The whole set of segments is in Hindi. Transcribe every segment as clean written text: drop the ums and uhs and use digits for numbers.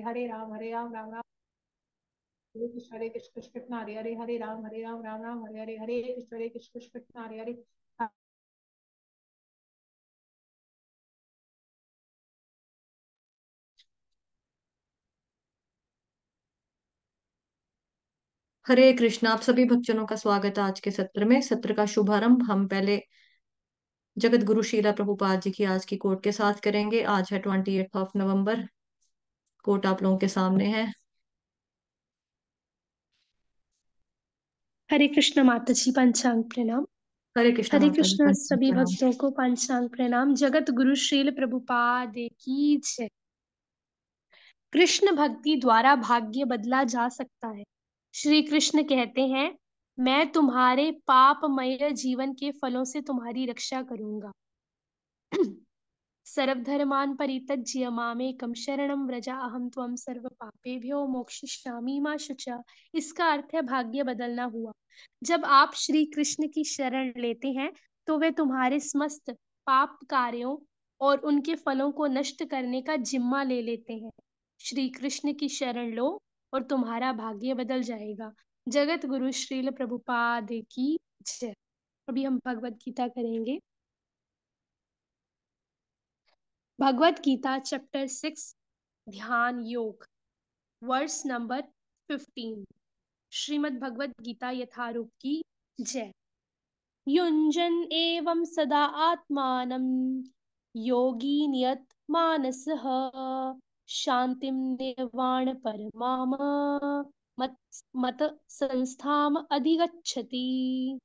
हरे राम राम हरे कृष्ण कृष्ण कृष्ण हरे राम राम राम हरे हरे कृष्ण कृष्ण कृष्ण हरे हरे कृष्ण। आप सभी भक्तजनों का स्वागत है आज के सत्र में। सत्र का शुभारंभ हम पहले जगत गुरु शीला प्रभुपाद जी की आज की कोट के साथ करेंगे। आज है 28 नवंबर। कोट आप लोगों के सामने है। हरे कृष्ण माता जी, पंचांग प्रणाम। हरे कृष्ण हरे माता जी, कृष्ण सभी प्रणाम। भक्तों को पंचांग प्रणाम। जगत गुरु श्रील प्रभुपाद की जय। कृष्ण भक्ति द्वारा भाग्य बदला जा सकता है। श्री कृष्ण कहते हैं, मैं तुम्हारे पापमय जीवन के फलों से तुम्हारी रक्षा करूंगा। सर्वधर्मान् परित्यज्य मामेकं शरणं व्रज अहं त्वं सर्व पापेभ्यो मोक्षयिष्यामि मा शुचा। इसका अर्थ है भाग्य बदलना हुआ। जब आप श्री कृष्ण की शरण लेते हैं तो वे तुम्हारे समस्त पाप कार्यों और उनके फलों को नष्ट करने का जिम्मा ले लेते हैं। श्री कृष्ण की शरण लो और तुम्हारा भाग्य बदल जाएगा। जगत गुरु श्रील प्रभुपाद की जय। अभी हम भगवत गीता करेंगे। भगवत गीता चैप्टर 6, ध्यान योग, वर्स नंबर 15। श्रीमद् भगवत गीता यथारूप की जय। युञ्जन एवं सदा आत्मानं योगी नियत मानसः शांतिं निर्वाण परमाम मत मत संस्थाम अधिगच्छति।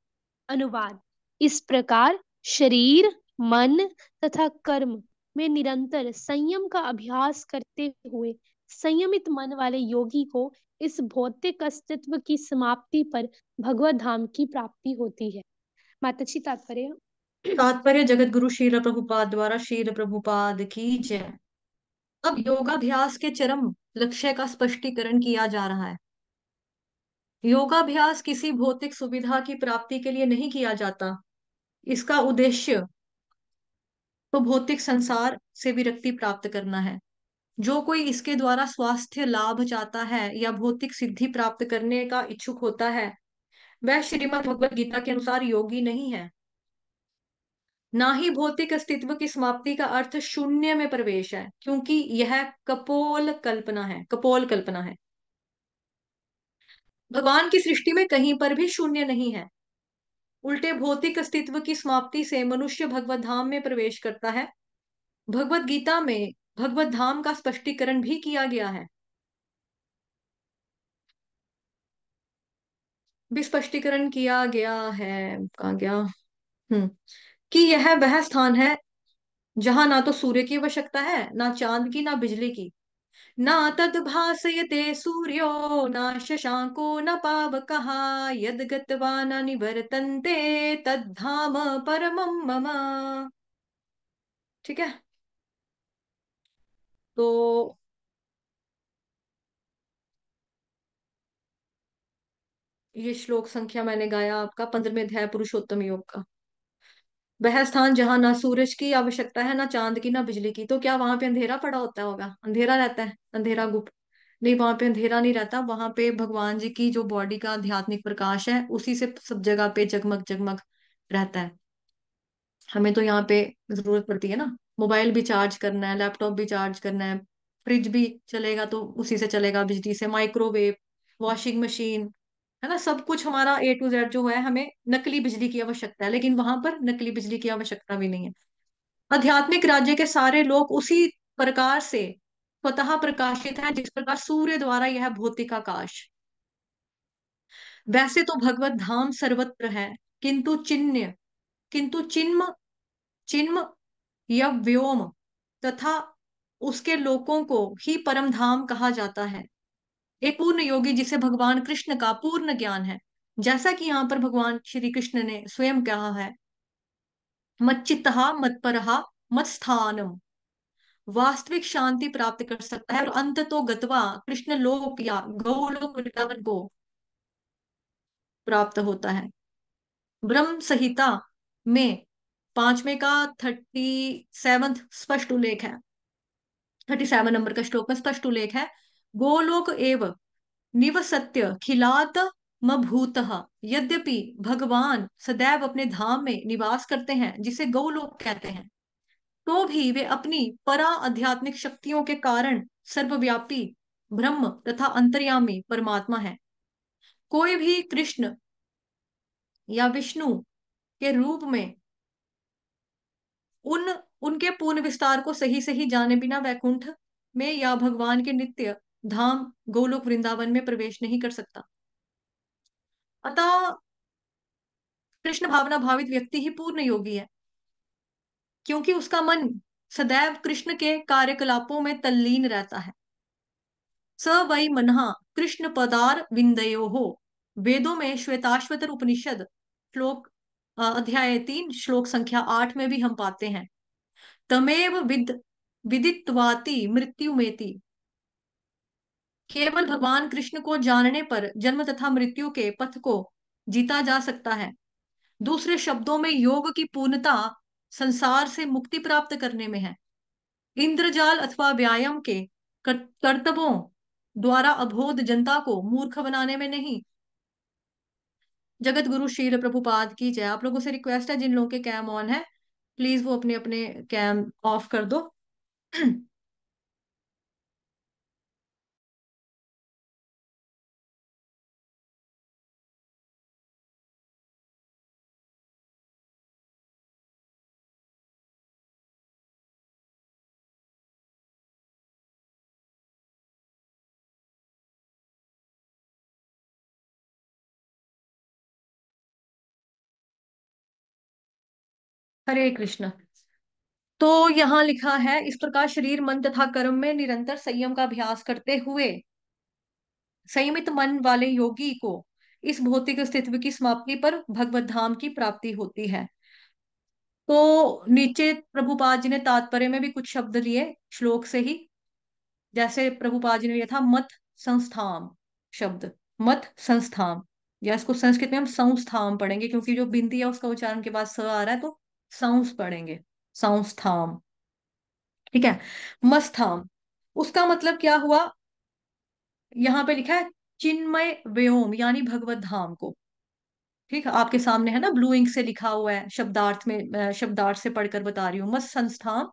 अनुवाद। इस प्रकार शरीर, मन तथा कर्म में निरंतर संयम का अभ्यास करते हुए संयमित मन वाले योगी को इस भौतिक अस्तित्व की समाप्ति पर भगवत धाम की प्राप्ति होती है। माताजी तात्पर्य। तात्पर्य जगत गुरु शील प्रभुपाद द्वारा शील प्रभुपाद की जय। अब योगाभ्यास के चरम लक्ष्य का स्पष्टीकरण किया जा रहा है। योगाभ्यास किसी भौतिक सुविधा की प्राप्ति के लिए नहीं किया जाता। इसका उद्देश्य तो भौतिक संसार से विरक्ति प्राप्त करना है। जो कोई इसके द्वारा स्वास्थ्य लाभ चाहता है या भौतिक सिद्धि प्राप्त करने का इच्छुक होता है, वह श्रीमद् भगवत गीता के अनुसार योगी नहीं है। ना ही भौतिक अस्तित्व की समाप्ति का अर्थ शून्य में प्रवेश है, क्योंकि यह कपोल कल्पना है। भगवान की सृष्टि में कहीं पर भी शून्य नहीं है। उल्टे भौतिक अस्तित्व की समाप्ति से मनुष्य भगवत धाम में प्रवेश करता है। भगवत गीता में भगवत धाम का स्पष्टीकरण भी किया गया है। भी स्पष्टीकरण किया गया है। कहा गया कि यह वह स्थान है जहां ना तो सूर्य की आवश्यकता है, ना चांद की, ना बिजली की। ना तद भासयते सूर्यो ना शशांको न पावकः यद गत्वा न निवर्तन्ते तद्धाम परमं मम। ठीक है। तो ये श्लोक संख्या मैंने गाया आपका 15वें अध्याय पुरुषोत्तम योग का। वह स्थान जहां ना सूरज की आवश्यकता है, ना चांद की, ना बिजली की। तो क्या वहां पे अंधेरा पड़ा होता होगा? अंधेरा रहता है, अंधेरा गुप्त। नहीं, वहां पे अंधेरा नहीं रहता। वहां पे भगवान जी की जो बॉडी का आध्यात्मिक प्रकाश है, उसी से सब जगह पे जगमग जगमग रहता है। हमें तो यहाँ पे जरूरत पड़ती है ना, मोबाइल भी चार्ज करना है, लैपटॉप भी चार्ज करना है, फ्रिज भी चलेगा तो उसी से चलेगा, बिजली से। माइक्रोवेव, वॉशिंग मशीन, है ना, सब कुछ हमारा A to Z जो है, हमें नकली बिजली की आवश्यकता है, लेकिन वहां पर नकली बिजली की आवश्यकता भी नहीं है। आध्यात्मिक राज्य के सारे लोग उसी प्रकार से स्वतः प्रकाशित हैं जिस प्रकार सूर्य द्वारा यह भौतिक आकाश। वैसे तो भगवत धाम सर्वत्र है, किंतु चिन्ह चिन्ह या व्योम तथा उसके लोकों को ही परम धाम कहा जाता है। एक पूर्ण योगी जिसे भगवान कृष्ण का पूर्ण ज्ञान है, जैसा कि यहाँ पर भगवान श्री कृष्ण ने स्वयं कहा है, मच्चित्तः मत्परः मत्स्थानम, वास्तविक शांति प्राप्त कर सकता है और अंत तो गत्वा कृष्ण लोक या गौलोक वृंदावन को प्राप्त होता है। ब्रह्म संहिता में 5वें का 37वां स्पष्ट उल्लेख है 37 नंबर का श्लोक में स्पष्ट उल्लेख है, गोलोक एव निवसत्य खिलात मभूतः। यद्यपि भगवान सदैव अपने धाम में निवास करते हैं, जिसे गौलोक कहते हैं, तो भी वे अपनी परा आध्यात्मिक शक्तियों के कारण सर्वव्यापी ब्रह्म तथा अंतर्यामी परमात्मा है। कोई भी कृष्ण या विष्णु के रूप में उन उनके पूर्ण विस्तार को सही सही जाने बिना वैकुंठ में या भगवान के नित्य धाम गोलोक वृंदावन में प्रवेश नहीं कर सकता। अतः कृष्ण भावना भावित व्यक्ति ही पूर्ण योगी है, क्योंकि उसका मन सदैव कृष्ण के कार्यकलापों में तल्लीन रहता है। स वै मनः कृष्ण पदार विंदयो हो। वेदों में श्वेताश्वतर उपनिषद श्लोक अध्याय 3 श्लोक संख्या 8 में भी हम पाते हैं, तमेव विदित्वाति मृत्यु मेति। केवल भगवान कृष्ण को जानने पर जन्म तथा मृत्यु के पथ को जीता जा सकता है। दूसरे शब्दों में योग की पूर्णता संसार से मुक्ति प्राप्त करने में है, इंद्रजाल अथवा व्यायाम के कर्तव्यों द्वारा अबोध जनता को मूर्ख बनाने में नहीं। जगत गुरु श्रील प्रभुपाद की जय। आप लोगों से रिक्वेस्ट है, जिन लोगों के कैम ऑन है प्लीज वो अपने अपने कैम ऑफ कर दो। हरे कृष्ण। तो यहाँ लिखा है, इस प्रकार शरीर मन तथा कर्म में निरंतर संयम का अभ्यास करते हुए संयमित मन वाले योगी को इस भौतिक अस्तित्व की समाप्ति पर भगवत धाम की प्राप्ति होती है। तो नीचे प्रभुपाद जी ने तात्पर्य में भी कुछ शब्द लिए श्लोक से ही, जैसे प्रभुपाद जी ने लिया था मत संस्थाम शब्द, मत संस्थाम, या इसको संस्कृत में हम संस्थाम पढ़ेंगे, क्योंकि जो बिंदी है उसका उच्चारण के बाद स आ रहा है, तो संस पढ़ेंगे, संस्थाम। ठीक है, मस्थाम, उसका मतलब क्या हुआ, यहाँ पे लिखा है चिन्मय व्योम, यानी भगवत धाम को। ठीक है, आपके सामने है ना, ब्लू इंक से लिखा हुआ है, शब्दार्थ में शब्दार्थ से पढ़कर बता रही हूँ, मस्त संस्थान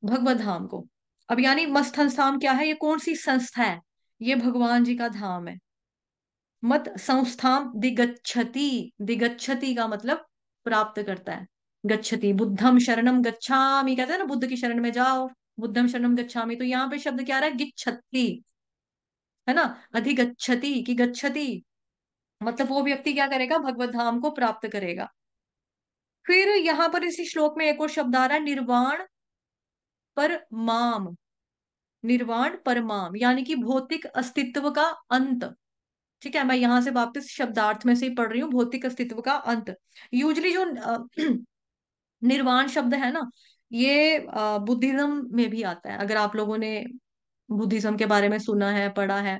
भगवत धाम को। अब यानी मस्त संस्थान क्या है, ये कौन सी संस्था है, ये भगवान जी का धाम है। मत संस्थान दिगच्छति, दिगच्छति का मतलब प्राप्त करता है। गच्छति, बुद्धम शरणम गच्छामि, कहते हैं ना बुद्ध की शरण में जाओ, बुद्धम शरणम गच्छामि, तो यहाँ पे शब्द क्या आ रहा है, गिच्छति, है ना, अधिगच्छति की गच्छति, मतलब वो व्यक्ति क्या करेगा, भगवत धाम को प्राप्त करेगा। फिर यहाँ पर इसी श्लोक में एक और शब्द आ रहा है, निर्वाण पर माम, निर्वाण परमाम, यानी कि भौतिक अस्तित्व का अंत। ठीक है, मैं यहां से वापस शब्दार्थ में से ही पढ़ रही हूँ, भौतिक अस्तित्व का अंत। यूजली जो निर्वाण शब्द है ना, ये बुद्धिज्म में भी आता है, अगर आप लोगों ने बुद्धिज्म के बारे में सुना है, पढ़ा है,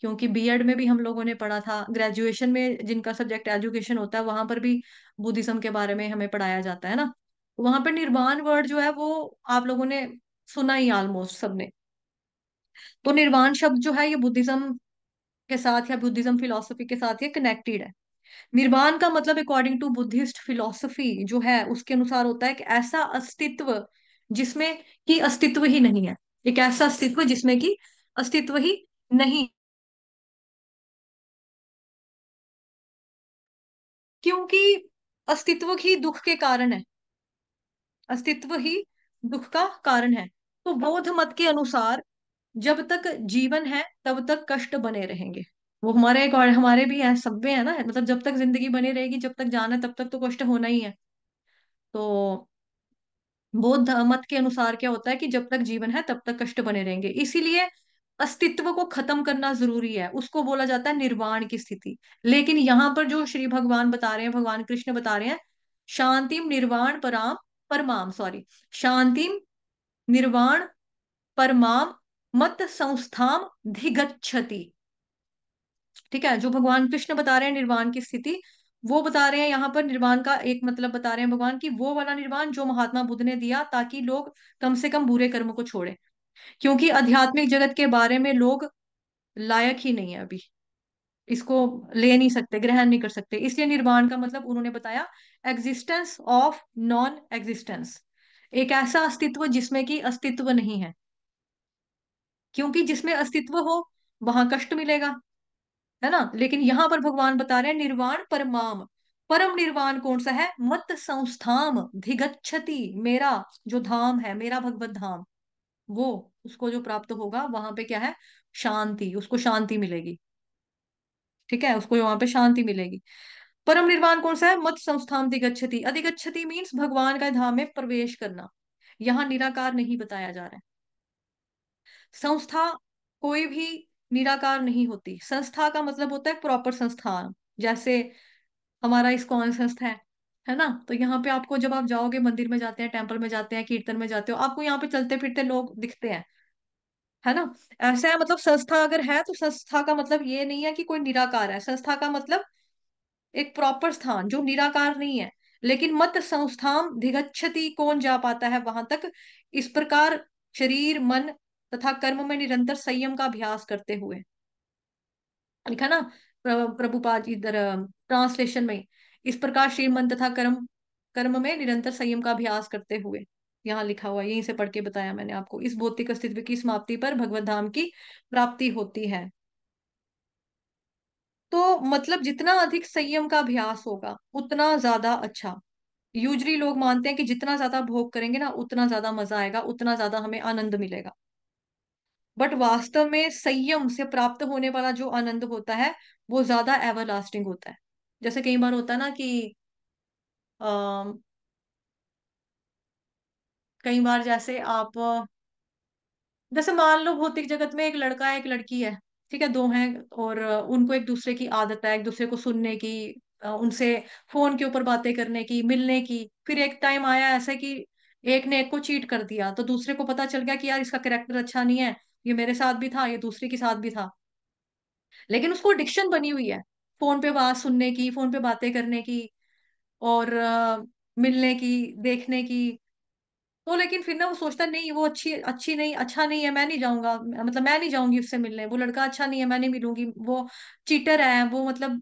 क्योंकि बीएड में भी हम लोगों ने पढ़ा था, ग्रेजुएशन में जिनका सब्जेक्ट एजुकेशन होता है वहां पर भी बुद्धिज्म के बारे में हमें पढ़ाया जाता है ना। वहां पर निर्वाण वर्ड जो है वो आप लोगों ने सुना ही ऑलमोस्ट सबने। तो निर्वाण शब्द जो है ये बुद्धिज्म के साथ या बुद्धिज्म फिलोसफी के साथ ये कनेक्टेड है। निर्वाण का मतलब अकॉर्डिंग टू बुद्धिस्ट फिलोसफी जो है उसके अनुसार होता है कि ऐसा अस्तित्व जिसमें कि अस्तित्व ही नहीं है, एक ऐसा अस्तित्व जिसमें कि अस्तित्व ही नहीं, क्योंकि अस्तित्व ही दुख के कारण है, अस्तित्व ही दुख का कारण है। तो बौद्ध मत के अनुसार जब तक जीवन है तब तक कष्ट बने रहेंगे। वो हमारे एक और हमारे भी है, सब में है ना, मतलब जब तक जिंदगी बनी रहेगी, जब तक जान है तब तक तो कष्ट होना ही है। तो बौद्ध मत के अनुसार क्या होता है कि जब तक जीवन है तब तक कष्ट बने रहेंगे, इसीलिए अस्तित्व को खत्म करना जरूरी है, उसको बोला जाता है निर्वाण की स्थिति। लेकिन यहाँ पर जो श्री भगवान बता रहे हैं, भगवान कृष्ण बता रहे हैं, शांतिम निर्वाण पराम परमाम, सॉरी, शांतिम निर्वाण परमाम मत संस्थाम धिगच्छति। ठीक है, जो भगवान कृष्ण बता रहे हैं निर्वाण की स्थिति, वो बता रहे हैं यहाँ पर निर्वाण का एक मतलब बता रहे हैं भगवान की, वो वाला निर्वाण जो महात्मा बुद्ध ने दिया ताकि लोग कम से कम बुरे कर्म को छोड़े। क्योंकि आध्यात्मिक जगत के बारे में लोग लायक ही नहीं है अभी, इसको ले नहीं सकते, ग्रहण नहीं कर सकते। इसलिए निर्वाण का मतलब उन्होंने बताया एग्जिस्टेंस ऑफ नॉन एग्जिस्टेंस, एक ऐसा अस्तित्व जिसमें कि अस्तित्व नहीं है। क्योंकि जिसमें अस्तित्व हो वहां कष्ट मिलेगा, है ना। लेकिन यहां पर भगवान बता रहे हैं निर्वाण परमाम, परम निर्वाण कौन सा है, मत संस्थाम धिगच्छति, मेरा जो धाम है, मेरा भगवत धाम, वो उसको जो प्राप्त होगा वहां पे क्या है, शांति, उसको शांति मिलेगी। ठीक है, उसको वहां पे शांति मिलेगी। परम निर्वाण कौन सा है, मत संस्थान अधिगच्छति, अधिगच्छति मीन्स भगवान का धाम में प्रवेश करना। यहाँ निराकार नहीं बताया जा रहा है। संस्था कोई भी निराकार नहीं होती, संस्था का मतलब होता है प्रॉपर संस्थान। जैसे हमारा इस्कॉन संस्था है ना, तो यहाँ पे आपको जब आप जाओगे, मंदिर में जाते हैं, टेम्पल में जाते हैं, कीर्तन में जाते हो, आपको यहाँ पे चलते फिरते लोग दिखते हैं, है ना। ऐसा है, मतलब संस्था अगर है तो संस्था का मतलब ये नहीं है कि कोई निराकार है, संस्था का मतलब एक प्रॉपर स्थान जो निराकार नहीं है। लेकिन मत संस्थान धिगच्छति, कौन जा पाता है वहां तक, इस प्रकार शरीर मन तथा कर्म में निरंतर संयम का अभ्यास करते हुए। लिखा ना प्रभुपाद इधर ट्रांसलेशन में, इस प्रकार शरीर मन तथा कर्म कर्म में निरंतर संयम का अभ्यास करते हुए, यहाँ लिखा हुआ है, यहीं से पढ़ के बताया मैंने आपको। इस भौतिक अस्तित्व की समाप्ति पर भगवत धाम की प्राप्ति होती है। तो मतलब जितना अधिक संयम का अभ्यास होगा उतना ज्यादा अच्छा। यूजली लोग मानते हैं कि जितना ज्यादा भोग करेंगे ना उतना ज्यादा मजा आएगा, उतना ज्यादा हमें आनंद मिलेगा। बट वास्तव में संयम से प्राप्त होने वाला जो आनंद होता है वो ज्यादा एवरलास्टिंग होता है। जैसे कई बार होता है ना कि अम, कई बार जैसे आप जैसे मान लो भौतिक जगत में एक लड़का है एक लड़की है, ठीक है, दो हैं, और उनको एक दूसरे की आदत है, एक दूसरे को सुनने की, उनसे फोन के ऊपर बातें करने की, मिलने की। फिर एक टाइम आया ऐसा कि एक ने एक को चीट कर दिया, तो दूसरे को पता चल गया कि यार इसका कैरेक्टर अच्छा नहीं है, ये मेरे साथ भी था, ये दूसरे के साथ भी था। लेकिन उसको एडिक्शन बनी हुई है फोन पे बात सुनने की, फोन पे बातें करने की, और मिलने की, देखने की। तो लेकिन फिर ना वो सोचता नहीं, वो अच्छी अच्छी नहीं, अच्छा नहीं है, मैं नहीं जाऊंगा, मतलब मैं नहीं जाऊंगी उससे मिलने, वो लड़का अच्छा नहीं है, मैं नहीं मिलूंगी, वो चीटर है, वो मतलब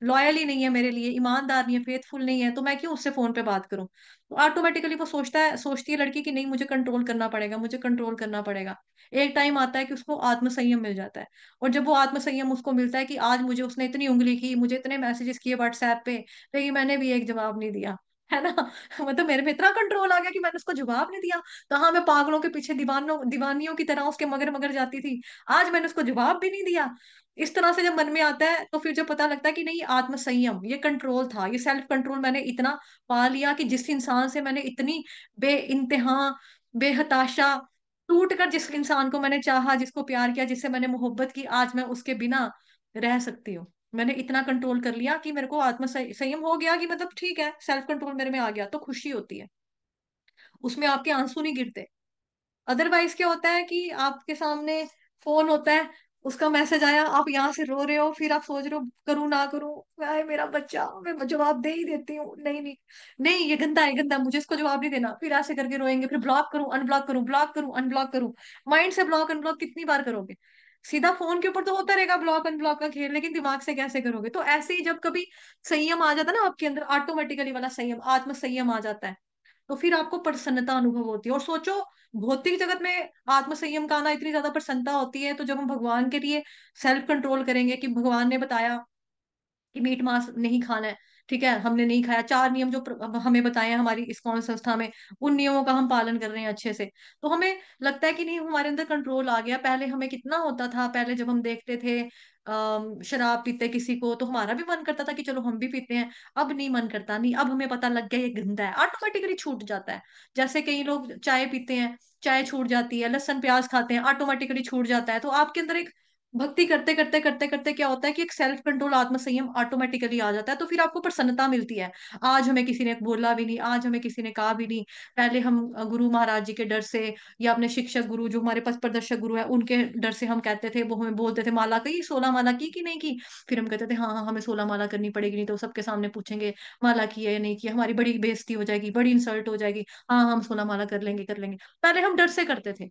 लॉयल ही नहीं है मेरे लिए, ईमानदार नहीं है, फेथफुल नहीं है, तो मैं क्यों उससे फोन पे बात करूं। तो ऑटोमेटिकली वो सोचती है लड़की कि नहीं, मुझे कंट्रोल करना पड़ेगा, मुझे कंट्रोल करना पड़ेगा। एक टाइम आता है कि उसको आत्मसंयम मिल जाता है। और जब वो आत्मसंयम उसको मिलता है कि आज मुझे उसने इतनी उंगली की, मुझे इतने मैसेजेस किए व्हाट्सएप पे, लेकिन मैंने भी एक जवाब नहीं दिया, है ना। मतलब मेरे में इतना कंट्रोल आ गया कि मैंने उसको जवाब नहीं दिया। कहाँ मैं पागलों के पीछे दीवानों दीवानियों की तरह उसके मगर मगर जाती थी, आज मैंने उसको जवाब भी नहीं दिया। इस तरह से जब मन में आता है तो फिर जब पता लगता है कि नहीं, आत्म संयम ये कंट्रोल था, ये सेल्फ कंट्रोल मैंने इतना पा लिया कि जिस इंसान से मैंने इतनी बे इंतहा बेहताशा टूट कर जिस इंसान को मैंने चाहा, जिसको प्यार किया, जिससे मैंने मोहब्बत की, आज मैं उसके बिना रह सकती हूँ। मैंने इतना कंट्रोल कर लिया कि मेरे को आत्म संयम हो गया, कि मतलब ठीक है, सेल्फ कंट्रोल मेरे में आ गया, तो खुशी होती है, उसमें आपके आंसू नहीं गिरते। अदरवाइज क्या होता है कि आपके सामने फोन होता है, उसका मैसेज आया, आप यहाँ से रो रहे हो, फिर आप सोच रहे हो करूँ ना करूँ, हाय मेरा बच्चा, मैं जवाब दे ही देती हूँ, नहीं नहीं नहीं, ये गंदा है, गंदा, मुझे इसको जवाब नहीं देना, फिर ऐसे करके रोएंगे, फिर ब्लॉक करूँ अनब्लॉक करूँ, ब्लॉक करूँ अनब्लॉक करूँ। माइंड से ब्लॉक अनब्लॉक कितनी बार करोगे, सीधा फोन के ऊपर तो होता रहेगा ब्लॉक अनब्लॉक का खेल, लेकिन दिमाग से कैसे करोगे। तो ऐसे ही जब कभी संयम आ जाता है ना आपके अंदर, ऑटोमेटिकली वाला संयम, आत्म संयम आ जाता है, तो फिर आपको प्रसन्नता अनुभव होती है। और सोचो, भौतिक जगत में आत्म संयम का आना इतनी ज्यादा प्रसन्नता होती है, तो जब हम भगवान के लिए सेल्फ कंट्रोल करेंगे, कि भगवान ने बताया कि मीट मांस नहीं खाना है, ठीक है, हमने नहीं खाया, चार नियम जो हमें बताए हैं हमारी इस्कॉन संस्था में, उन नियमों का हम पालन कर रहे हैं अच्छे से, तो हमें लगता है कि नहीं, हमारे अंदर कंट्रोल आ गया। पहले हमें कितना होता था, पहले जब हम देखते थे शराब पीते किसी को, तो हमारा भी मन करता था कि चलो हम भी पीते हैं, अब नहीं मन करता, नहीं, अब हमें पता लग गया ये गंदा है, ऑटोमेटिकली छूट जाता है। जैसे कई लोग चाय पीते हैं, चाय छूट जाती है, लहसुन प्याज खाते हैं, ऑटोमेटिकली छूट जाता है। तो आपके अंदर एक भक्ति करते करते करते करते क्या होता है कि एक सेल्फ कंट्रोल, आत्म संयम ऑटोमेटिकली आ जाता है, तो फिर आपको प्रसन्नता मिलती है। आज हमें किसी ने बोला भी नहीं, आज हमें किसी ने कहा भी नहीं। पहले हम गुरु महाराज जी के डर से, या अपने शिक्षक गुरु जो हमारे पथ प्रदर्शक गुरु है उनके डर से हम कहते थे, वो हमें बोलते थे माला की, 16 माला की कि नहीं की। फिर हम कहते थे हाँ हाँ हमें 16 माला करनी पड़ेगी, नहीं तो सबके सामने पूछेंगे माला की है या नहीं की, हमारी बड़ी बेइज्जती हो जाएगी, बड़ी इंसल्ट हो जाएगी। हाँ हम 16 माला कर लेंगे कर लेंगे, पहले हम डर से करते थे।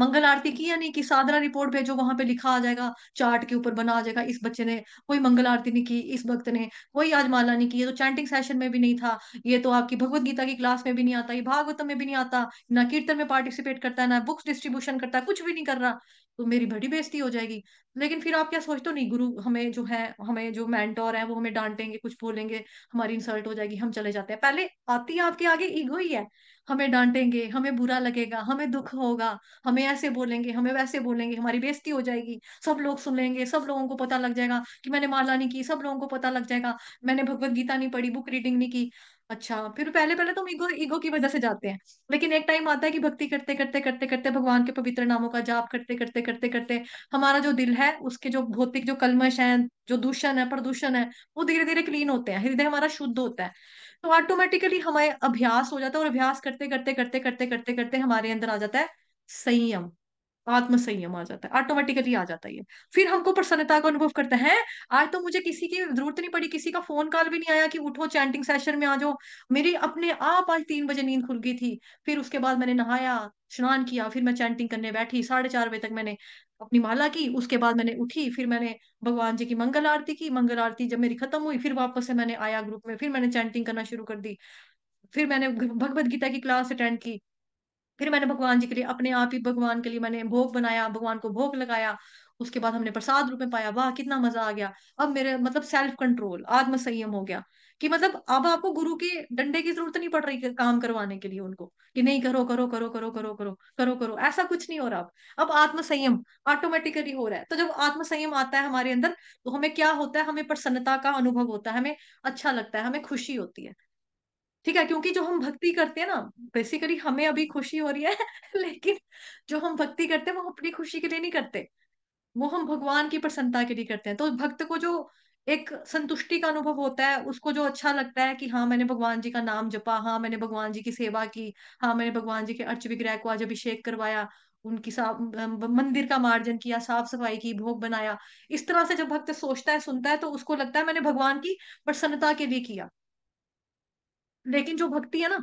मंगल आरती की या नहीं की, साधना रिपोर्ट भेजो, वहां पे लिखा आ जाएगा, चार्ट के ऊपर बना आ जाएगा, इस बच्चे ने कोई मंगल आरती नहीं की, इस भक्त ने कोई आज माला नहीं की, ये तो चैंटिंग सेशन में भी नहीं था, ये तो आपकी भगवत गीता की क्लास में भी नहीं आता, ये भागवतम में भी नहीं आता, ना कीर्तन में पार्टिसिपेट करता है, ना बुक्स डिस्ट्रीब्यूशन करता है, कुछ भी नहीं कर रहा, तो मेरी बड़ी बेइज्जती हो जाएगी। लेकिन फिर आप क्या सोचते हो, नहीं गुरु हमें जो है, हमें जो मेंटोर है वो हमें डांटेंगे, कुछ बोलेंगे, हमारी इंसल्ट हो जाएगी, हम चले जाते हैं। पहले आती है आपके आगे ईगो ही है, हमें डांटेंगे, हमें बुरा लगेगा, हमें दुख होगा, हमें ऐसे बोलेंगे, हमें वैसे बोलेंगे, हमारी बेइज्जती हो जाएगी, सब लोग सुन लेंगे, सब लोगों को पता लग जाएगा कि मैंने माला नहीं की, सब लोगों को पता लग जाएगा मैंने भगवत गीता नहीं पढ़ी, बुक रीडिंग नहीं की। अच्छा, फिर पहले पहले तो हम ईगो ईगो की वजह से जाते हैं, लेकिन एक टाइम आता है कि भक्ति करते करते करते करते, भगवान के पवित्र नामों का जाप करते करते करते करते, हमारा जो दिल है उसके जो भौतिक जो कल्मश है, जो दूषण है, प्रदूषण है, वो धीरे धीरे क्लीन होते हैं, हृदय हमारा शुद्ध होता है। तो ऑटोमेटिकली हमें अभ्यास हो जाता है, और अभ्यास करते करते करते करते करते करते हमारे अंदर आ जाता है संयम, आत्म संयम आ जाता है, ऑटोमेटिकली आ जाता है ये। फिर हमको प्रसन्नता का अनुभव करते हैं, आज तो मुझे किसी की जरूरत नहीं पड़ी, किसी का फोन कॉल भी नहीं आया कि उठो चैंटिंग सेशन में आ जाओ, मेरी अपने आप आज 3 बजे नींद खुल गई थी। फिर उसके बाद मैंने नहाया, स्नान किया, फिर मैं चैंटिंग करने बैठी, 4:30 बजे तक मैंने अपनी माला की, उसके बाद मैंने उठी, फिर मैंने भगवान जी की मंगल आरती की, मंगल आरती जब मेरी खत्म हुई, फिर वापस से मैंने आया ग्रुप में, फिर मैंने चैंटिंग करना शुरू कर दी, फिर मैंने भगवत गीता की क्लास अटेंड की, फिर मैंने भगवान जी के लिए, अपने आप ही भगवान के लिए मैंने भोग बनाया, भगवान को भोग लगाया, उसके बाद हमने प्रसाद रूप में पाया, वाह कितना मजा आ गया। अब मेरे मतलब सेल्फ कंट्रोल, आत्म संयम हो गया, कि मतलब अब आपको गुरु के डंडे की जरूरत नहीं पड़ रही काम करवाने के लिए उनको, कि नहीं करो करो करो करो करो करो करो करो, ऐसा कुछ नहीं हो रहा। अब आत्म संयम ऑटोमेटिकली हो रहा है। तो जब आत्म संयम आता है हमारे अंदर, तो हमें क्या होता है, हमें प्रसन्नता का अनुभव होता है, हमें अच्छा लगता है, हमें खुशी होती है। ठीक है, क्योंकि जो हम भक्ति करते हैं ना, बेसिकली हमें अभी खुशी हो रही है लेकिन जो हम भक्ति करते हैं वो अपनी खुशी के लिए नहीं करते, वो हम भगवान की प्रसन्नता के लिए करते हैं। तो भक्त को जो एक संतुष्टि का अनुभव होता है, उसको जो अच्छा लगता है कि हाँ मैंने भगवान जी का नाम जपा, हाँ मैंने भगवान जी की सेवा की, हाँ मैंने भगवान जी के अर्च विग्रह को आज अभिषेक करवाया, उनकी साफ मंदिर का मार्जन किया, साफ सफाई की, भोग बनाया, इस तरह से जब भक्त सोचता है, सुनता है, तो उसको लगता है मैंने भगवान की प्रसन्नता के लिए किया। लेकिन जो भक्ति है ना,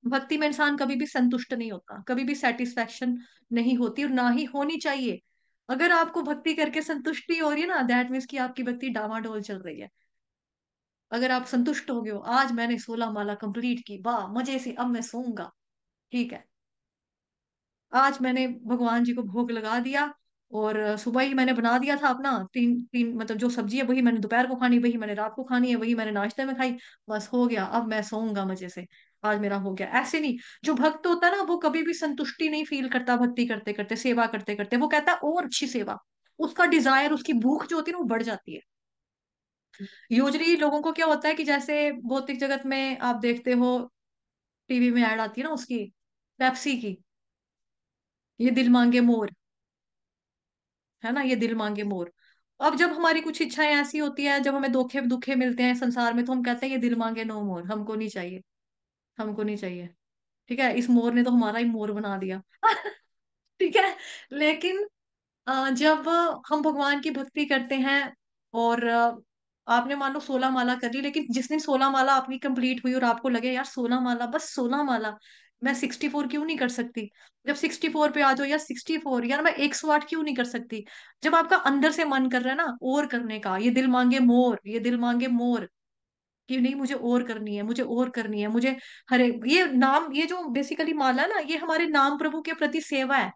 भक्ति में इंसान कभी भी संतुष्ट नहीं होता, कभी भी सेटिस्फेक्शन नहीं होती, और ना ही होनी चाहिए। अगर आपको भक्ति करके संतुष्टि हो रही है ना, दैट मीन्स कि आपकी भक्ति डामाडोल चल रही है। अगर आप संतुष्ट हो गए हो, आज मैंने 16 माला कंप्लीट की, वाह मजे से, अब मैं सोऊंगा, ठीक है, आज मैंने भगवान जी को भोग लगा दिया, और सुबह ही मैंने बना दिया था अपना, तीन तीन मतलब जो सब्जी है वही मैंने दोपहर को खानी, वही मैंने रात को खानी है, वही मैंने नाश्ते में खाई, बस हो गया, अब मैं सोऊंगा मजे से, आज मेरा हो गया। ऐसे नहीं, जो भक्त होता है ना, वो कभी भी संतुष्टि नहीं फील करता, भक्ति करते करते, सेवा करते करते, वो कहता है और अच्छी सेवा, उसका डिजायर, उसकी भूख जो होती है ना, वो बढ़ जाती है। यूजली लोगों को क्या होता है कि जैसे भौतिक जगत में आप देखते हो, टीवी में ऐड आती है ना उसकी, पेप्सी की, ये दिल मांगे मोर, है ना, ये दिल मांगे मोर। अब जब हमारी कुछ इच्छाएं ऐसी होती हैं, जब हमें धोखे दुखे मिलते हैं संसार में, तो हम कहते हैं ये दिल मांगे नो मोर, हमको नहीं चाहिए, हमको नहीं चाहिए। ठीक है, इस मोर ने तो हमारा ही मोर बना दिया ठीक है। लेकिन जब हम भगवान की भक्ति करते हैं, और आपने मान लो 16 माला कर ली, लेकिन जिस दिन 16 माला आपकी कंप्लीट हुई और आपको लगे यार 16 माला, बस 16 माला, मैं 64 क्यों नहीं कर सकती, जब 64 पे आ जाओ, या 64 यार मैं 108 क्यों नहीं कर सकती, जब आपका अंदर से मन कर रहा है ना और करने का, ये दिल मांगे मोर, ये दिल मांगे मोर, कि नहीं मुझे और करनी है, मुझे और करनी है, मुझे हरे, ये नाम, ये जो बेसिकली माला है ना, ये हमारे नाम प्रभु के प्रति सेवा है,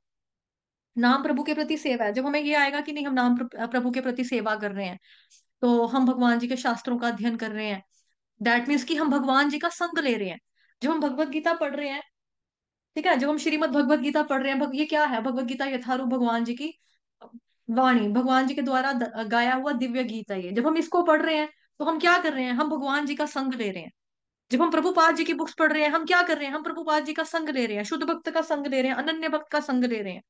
नाम प्रभु के प्रति सेवा है। जब हमें ये आएगा कि नहीं हम नाम प्रभु के प्रति सेवा कर रहे हैं, तो हम भगवान जी के शास्त्रों का अध्ययन कर रहे हैं, दैट मीन्स कि हम भगवान जी का संग ले रहे हैं। जब हम भगवत गीता पढ़ रहे हैं, ठीक है, जब हम श्रीमद् भगवत गीता पढ़ रहे हैं, ये क्या है, भगवत गीता यथारूप भगवान जी की वाणी, भगवान जी के द्वारा गाया हुआ दिव्य गीत है ये। जब हम इसको पढ़ रहे हैं, तो हम क्या कर रहे हैं, हम भगवान जी का संग ले रहे हैं। जब हम प्रभुपाद जी की बुक्स पढ़ रहे हैं, हम क्या कर रहे हैं, हम प्रभुपाद जी का संग ले रहे हैं, शुद्ध भक्त का संग ले रहे हैं, अनन्य भक्त का संग ले रहे हैं।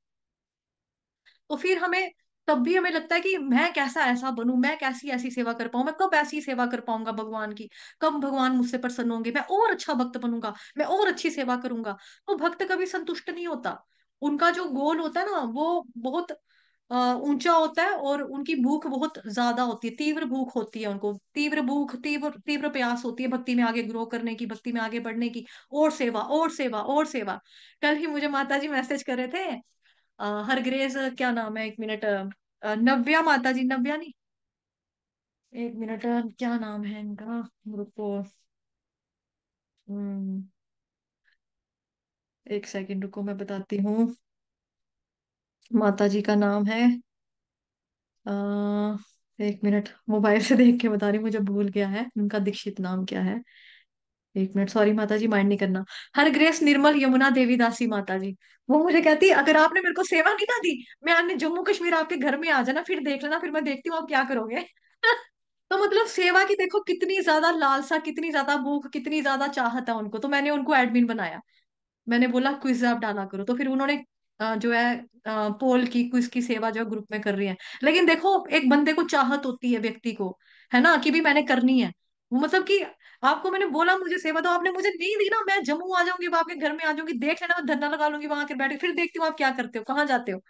तो फिर हमें, तब भी हमें लगता है कि मैं कैसा ऐसा बनूं, मैं कैसी ऐसी सेवा कर पाऊं, मैं कब ऐसी सेवा कर पाऊंगा भगवान की, कब भगवान मुझसे प्रसन्न होंगे, मैं और अच्छा भक्त बनूंगा, मैं और अच्छी सेवा करूंगा। तो भक्त कभी संतुष्ट नहीं होता, उनका जो गोल होता है ना, वो बहुत ऊंचा होता है, और उनकी भूख बहुत ज्यादा होती है, तीव्र भूख होती है उनको, तीव्र भूख, तीव्र तीव्र प्यास होती है भक्ति में आगे ग्रो करने की, भक्ति में आगे बढ़ने की, और सेवा और सेवा और सेवा। कल ही मुझे माता जी मैसेज कर रहे थे, हरग्रेस क्या नाम है, एक मिनट, नव्या माता जी, नव्या नहीं, एक मिनट, क्या नाम है इनका, रुको, हम्म, एक सेकंड रुको, मैं बताती हूँ। माता जी का नाम है, आ, एक मिनट, मोबाइल से देख के बता रही हूँ, मुझे भूल गया है उनका दीक्षित नाम क्या है। एक मिनट, सॉरी माता जी, माइंड नहीं करना। हर ग्रेस निर्मल यमुना देवी दासी माता जी। वो मुझे कहती, अगर आपने मेरे को सेवा नहीं ना दी, मैं आने जम्मू कश्मीर आपके घर में आ जाना, फिर देख लेना, फिर मैं देखती हूँ आप क्या करोगे। तो मतलब सेवा की देखो कितनी ज्यादा लालसा, कितनी ज्यादा भूख, कितनी ज्यादा चाहत है उनको। तो मैंने उनको एडमिन बनाया, मैंने बोला क्विज आप डाला करो, तो फिर उन्होंने जो है पोल की, क्विज की सेवा जो ग्रुप में कर रही है। लेकिन देखो एक बंदे को चाहत होती है, व्यक्ति को, है ना, कि भी मैंने करनी है। वो मतलब कि आपको मैंने बोला मुझे सेवा दो, आपने मुझे नहीं दी ना, मैं जम्मू आ जाऊंगी, आपके घर में आ जाऊंगी, देख लेना, मैं धरना लगा लूंगी वहां के बैठ के, फिर देखती हूँ आप क्या करते हो, कहाँ जाते हो।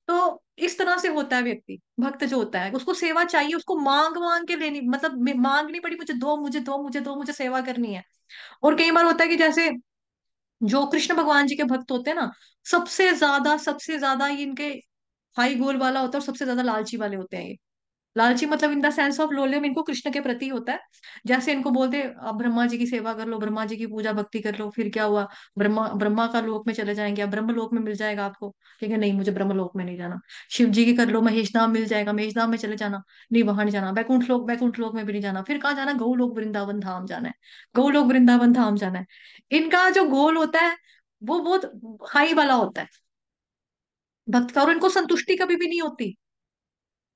तो इस तरह से होता है व्यक्ति, भक्त जो होता है उसको सेवा चाहिए, उसको मांग मांग के लेनी, मतलब मांगनी पड़ी, मुझे दो, मुझे दो, मुझे दो, मुझे सेवा करनी है। और कई बार होता है कि जैसे जो कृष्ण भगवान जी के भक्त होते हैं ना, सबसे ज्यादा ये इनके हाई गोल वाला होता है, और सबसे ज्यादा लालची वाले होते हैं ये। लालची मतलब in the sense of Lolium इनको कृष्ण के प्रति होता है। जैसे इनको बोलते अब ब्रह्मा जी की सेवा कर लो, ब्रह्मा जी की पूजा भक्ति कर लो, फिर क्या हुआ, ब्रह्मा ब्रह्मा का लोक में चले जाएंगे, अब ब्रह्म लोक में मिल जाएगा आपको, कहेंगे नहीं मुझे ब्रह्म लोक में नहीं जाना। शिव जी की कर लो, महेश धाम मिल जाएगा, महेश धाम में चले जाना, नहीं वहां नहीं जाना। वैकुंठ लोक में भी नहीं जाना, फिर कहाँ जाना, गौ लोक वृंदावन धाम जाना है, गौ लोक वृंदावन धाम जाना है। इनका जो गोल होता है वो बहुत हाई वाला होता है भक्त का, और इनको संतुष्टि कभी भी नहीं होती।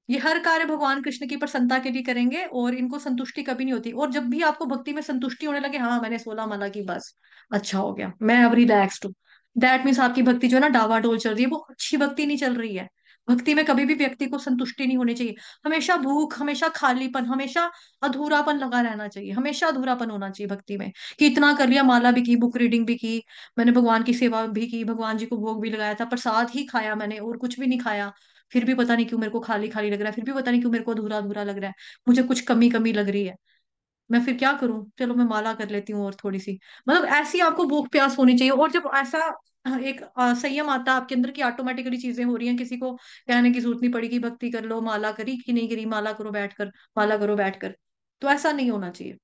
ये हर कार्य भगवान कृष्ण की प्रसन्नता के लिए करेंगे, और इनको संतुष्टि कभी नहीं होती। और जब भी आपको भक्ति में संतुष्टि होने लगे, हाँ मैंने 16 माला की, बस अच्छा हो गया, मैं अब रिलैक्स्ड हूँ, दैट मीन्स आपकी भक्ति जो है ना डावाडोल चल रही है, वो अच्छी भक्ति नहीं चल रही है। भक्ति में कभी भी व्यक्ति को संतुष्टि नहीं होनी चाहिए, हमेशा भूख, हमेशा खालीपन, हमेशा अधूरापन लगा रहना चाहिए, हमेशा अधूरापन होना चाहिए भक्ति में, कि इतना कर लिया, माला भी की, बुक रीडिंग भी की, मैंने भगवान की सेवा भी की, भगवान जी को भोग भी लगाया था, प्रसाद ही खाया मैंने और कुछ भी नहीं खाया, फिर भी पता नहीं क्यों मेरे को खाली खाली लग रहा है, फिर भी पता नहीं क्यों मेरे को अधूरा अधूरा लग रहा है, मुझे कुछ कमी कमी लग रही है, मैं फिर क्या करूं, चलो मैं माला कर लेती हूँ और थोड़ी सी। मतलब ऐसी आपको भूख प्यास होनी चाहिए। और जब ऐसा एक संयम आता है आपके अंदर की ऑटोमेटिकली चीजें हो रही हैं, किसी को कहने की जरूरत नहीं पड़ी कि भक्ति कर लो, माला करी कि नहीं करी, माला करो बैठकर, माला करो बैठकर, तो ऐसा नहीं होना चाहिए।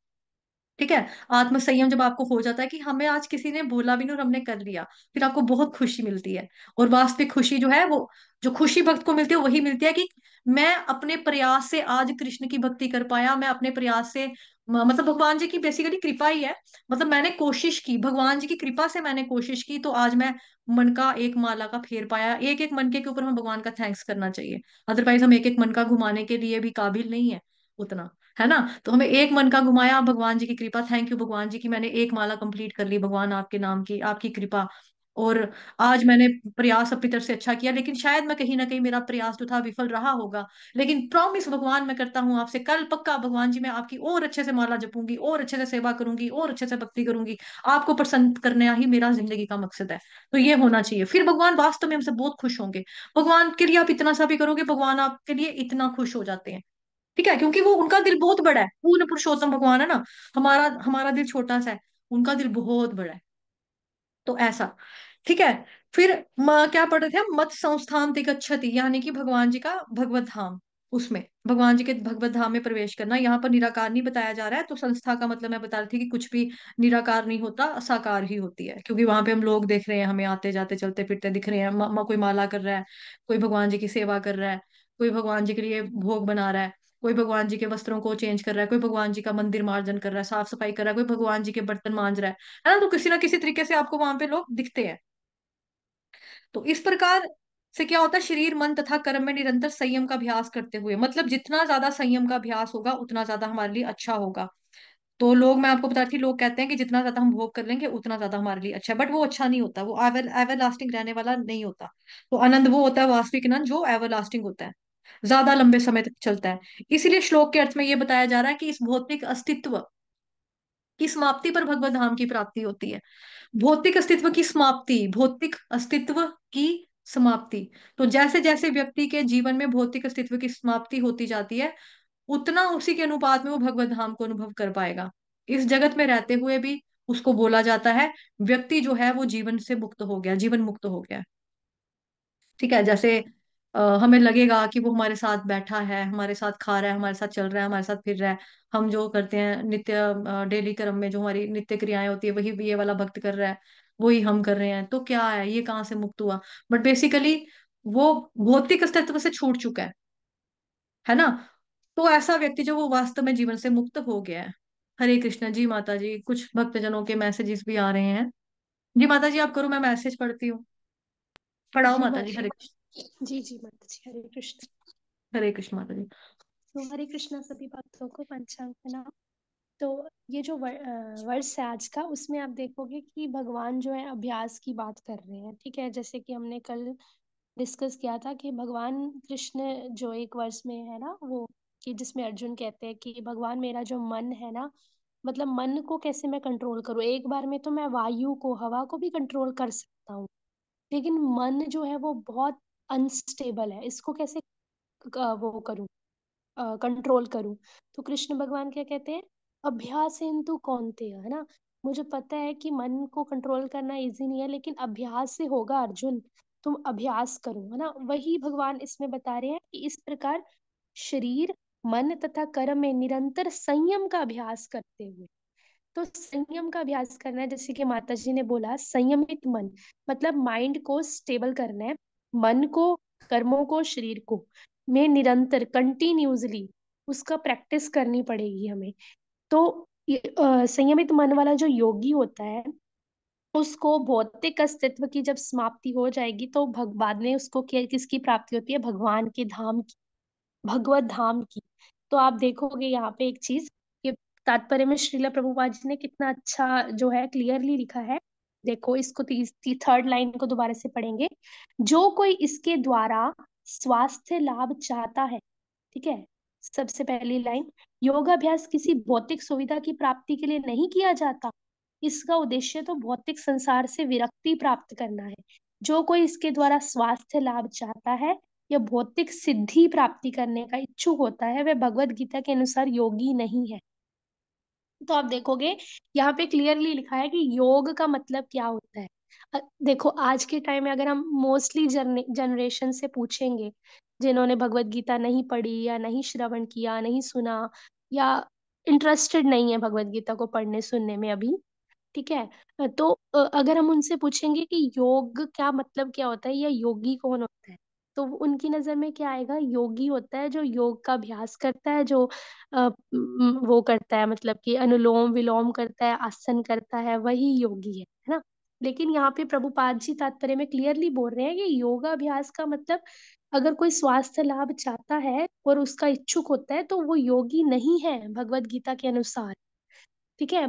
ठीक है। आत्म संयम जब आपको हो जाता है कि हमें आज किसी ने बोला भी नहीं और हमने कर लिया, फिर आपको बहुत खुशी मिलती है। और वास्तविक खुशी जो है वो, जो खुशी भक्त को मिलती है वही मिलती है कि मैं अपने प्रयास से आज कृष्ण की भक्ति कर पाया, मैं अपने प्रयास से मतलब भगवान जी की बेसिकली कृपा ही है। मतलब मैंने कोशिश की, भगवान जी की कृपा से मैंने कोशिश की, तो आज मैं मन का एक माला का फेर पाया। एक एक मन के ऊपर हमें भगवान का थैंक्स करना चाहिए, अदरवाइज हम एक एक मन का घुमाने के लिए भी काबिल नहीं है उतना, है ना। तो हमें एक मन का घुमाया, भगवान जी की कृपा, थैंक यू भगवान जी की मैंने एक माला कंप्लीट कर ली, भगवान आपके नाम की, आपकी कृपा। और आज मैंने प्रयास अपनी तरफ से अच्छा किया, लेकिन शायद मैं कहीं ना कहीं मेरा प्रयास जो था विफल रहा होगा, लेकिन प्रॉमिस भगवान मैं करता हूँ आपसे, कल पक्का भगवान जी मैं आपकी और अच्छे से माला जपूंगी, और अच्छे से सेवा करूंगी, और अच्छे से भक्ति करूंगी, आपको प्रसन्न करना ही मेरा जिंदगी का मकसद है। तो ये होना चाहिए, फिर भगवान वास्तव में हमसे बहुत खुश होंगे। भगवान के लिए आप इतना सा भी करोगे, भगवान आपके लिए इतना खुश हो जाते हैं। ठीक है, क्योंकि वो उनका दिल बहुत बड़ा है, पूर्ण पुरुषोत्तम भगवान है ना, हमारा हमारा दिल छोटा सा है, उनका दिल बहुत बड़ा है। तो ऐसा, ठीक है। फिर क्या पढ़ रहे थे हम, मत संस्थान तिगच्छति, यानी कि भगवान जी का भगवत धाम, उसमें भगवान जी के भगवत धाम में प्रवेश करना। यहाँ पर निराकार नहीं बताया जा रहा है, तो संस्था का मतलब मैं बता रही थी कि कुछ भी निराकार नहीं होता, साकार ही होती है, क्योंकि वहां पे हम लोग देख रहे हैं, हमें आते जाते चलते फिरते दिख रहे हैं, कोई माला कर रहा है, कोई भगवान जी की सेवा कर रहा है, कोई भगवान जी के लिए भोग बना रहा है, कोई भगवान जी के वस्त्रों को चेंज कर रहा है, कोई भगवान जी का मंदिर मार्जन कर रहा है, साफ सफाई कर रहा है, कोई भगवान जी के बर्तन मांज रहा है ना। तो किसी ना किसी तरीके से आपको वहां पे लोग दिखते हैं। तो इस प्रकार से क्या होता है, शरीर मन तथा कर्म में निरंतर संयम का अभ्यास करते हुए, मतलब जितना ज्यादा संयम का अभ्यास होगा उतना ज्यादा हमारे लिए अच्छा होगा। तो लोग, मैं आपको बता रही थी, लोग कहते हैं कि जितना ज्यादा हम भोग कर लेंगे उतना ज्यादा हमारे लिए अच्छा है, बट वो अच्छा नहीं होता, वो एवर एवर लास्टिंग रहने वाला नहीं होता। तो आनंद वो होता है, वास्तविक आनंद, जो एवर लास्टिंग होता है, ज्यादा लंबे समय तक चलता है। इसीलिए श्लोक के अर्थ में ये बताया जा रहा है कि इस भौतिक अस्तित्व की समाप्ति पर भगवत धाम की प्राप्ति होती है। भौतिक अस्तित्व की समाप्ति, भौतिक अस्तित्व की समाप्ति। तो जैसे जैसे व्यक्ति के जीवन में भौतिक अस्तित्व की समाप्ति होती जाती है, उतना उसी के अनुपात में वो भगवत धाम को अनुभव कर पाएगा। इस जगत में रहते हुए भी उसको बोला जाता है व्यक्ति जो है वो जीवन से मुक्त हो गया, जीवन मुक्त हो गया। ठीक है, जैसे हमें लगेगा कि वो हमारे साथ बैठा है, हमारे साथ खा रहा है, हमारे साथ चल रहा है, हमारे साथ फिर रहा है। हम जो करते हैं नित्य डेली कर्म में जो हमारी नित्य क्रियाएं होती है, वही ये वाला भक्त कर रहा है, वही हम कर रहे हैं, तो क्या है, ये कहाँ से मुक्त हुआ? बट बेसिकली वो भौतिक अस्तित्व से छूट चुका है ना। तो ऐसा व्यक्ति जो वो वास्तव में जीवन से मुक्त हो गया है। हरे कृष्णा जी। माता जी, कुछ भक्तजनों के मैसेजेस भी आ रहे हैं। जी माता जी, आप करो, मैं मैसेज पढ़ती हूँ। पढ़ाओ जी माता जी। माता हरे जी। जी माता जी, हरे कृष्ण। हरे कृष्ण माता जी। तो हरे कृष्णा सभी भक्तों को, पंचांग प्रणाम। तो ये जो वर्ष है आज का, उसमें आप देखोगे कि भगवान जो है अभ्यास की बात कर रहे हैं। ठीक है, जैसे कि हमने कल डिस्कस किया था कि भगवान कृष्ण जो एक वर्ष में है ना, वो कि जिसमें अर्जुन कहते हैं कि भगवान मेरा जो मन है ना, मतलब मन को कैसे मैं कंट्रोल करूँ। एक बार में तो मैं वायु को, हवा को भी कंट्रोल कर सकता हूँ, लेकिन मन जो है वो बहुत अनस्टेबल है, इसको कैसे वो करूँ, कंट्रोल करूं। तो कृष्ण भगवान क्या कहते हैं, अभ्यास तु कौन्तेय, है ना। मुझे पता है कि मन को कंट्रोल करना इजी नहीं है, लेकिन अभ्यास से होगा अर्जुन, तुम अभ्यास करो, है ना। वही भगवान इसमें बता रहे हैं कि इस प्रकार शरीर, मन तथा कर्म में निरंतर संयम का अभ्यास करते हुए, तो संयम का अभ्यास करना है। जैसे कि माता जी ने बोला संयमित मन, मतलब माइंड को स्टेबल करना है, मन को, कर्मों को, शरीर को, में निरंतर कंटिन्यूसली उसका प्रैक्टिस करनी पड़ेगी हमें। तो संयमित मन वाला जो योगी होता है, उसको भौतिक अस्तित्व की जब समाप्ति हो जाएगी तो बाद में उसको किसकी प्राप्ति होती है, भगवान के धाम की, भगवत धाम की। तो आप देखोगे यहाँ पे एक चीज कि तात्पर्य में श्रीला प्रभुपाद जी ने कितना अच्छा जो है क्लियरली लिखा है। देखो इसको, थर्ड लाइन को दोबारा से पढ़ेंगे। जो कोई इसके द्वारा स्वास्थ्य लाभ चाहता है, ठीक है, सबसे पहली लाइन, योगाभ्यास किसी भौतिक सुविधा की प्राप्ति के लिए नहीं किया जाता, इसका उद्देश्य तो भौतिक संसार से विरक्ति प्राप्त करना है। जो कोई इसके द्वारा स्वास्थ्य लाभ चाहता है या भौतिक सिद्धि प्राप्ति करने का इच्छुक होता है, वह भगवत गीता के अनुसार योगी नहीं है। तो आप देखोगे यहाँ पे क्लियरली लिखा है कि योग का मतलब क्या होता है। देखो आज के टाइम में अगर हम मोस्टली जनरेशन से पूछेंगे, जिन्होंने भगवत गीता नहीं पढ़ी या नहीं श्रवण किया, नहीं सुना, या इंटरेस्टेड नहीं है भगवत गीता को पढ़ने सुनने में अभी, ठीक है, तो अगर हम उनसे पूछेंगे कि योग क्या मतलब क्या होता है या योगी कौन होता है, तो उनकी नजर में क्या आएगा, योगी होता है जो योग का अभ्यास करता है, जो वो करता है, मतलब कि अनुलोम विलोम करता है, आसन करता है, वही योगी है ना। लेकिन यहाँ पे प्रभुपाद जी तात्पर्य में क्लियरली बोल रहे हैं कि योगा अभ्यास का मतलब, अगर कोई स्वास्थ्य लाभ चाहता है और उसका इच्छुक होता है तो वो योगी नहीं है भगवत गीता के अनुसार। ठीक है,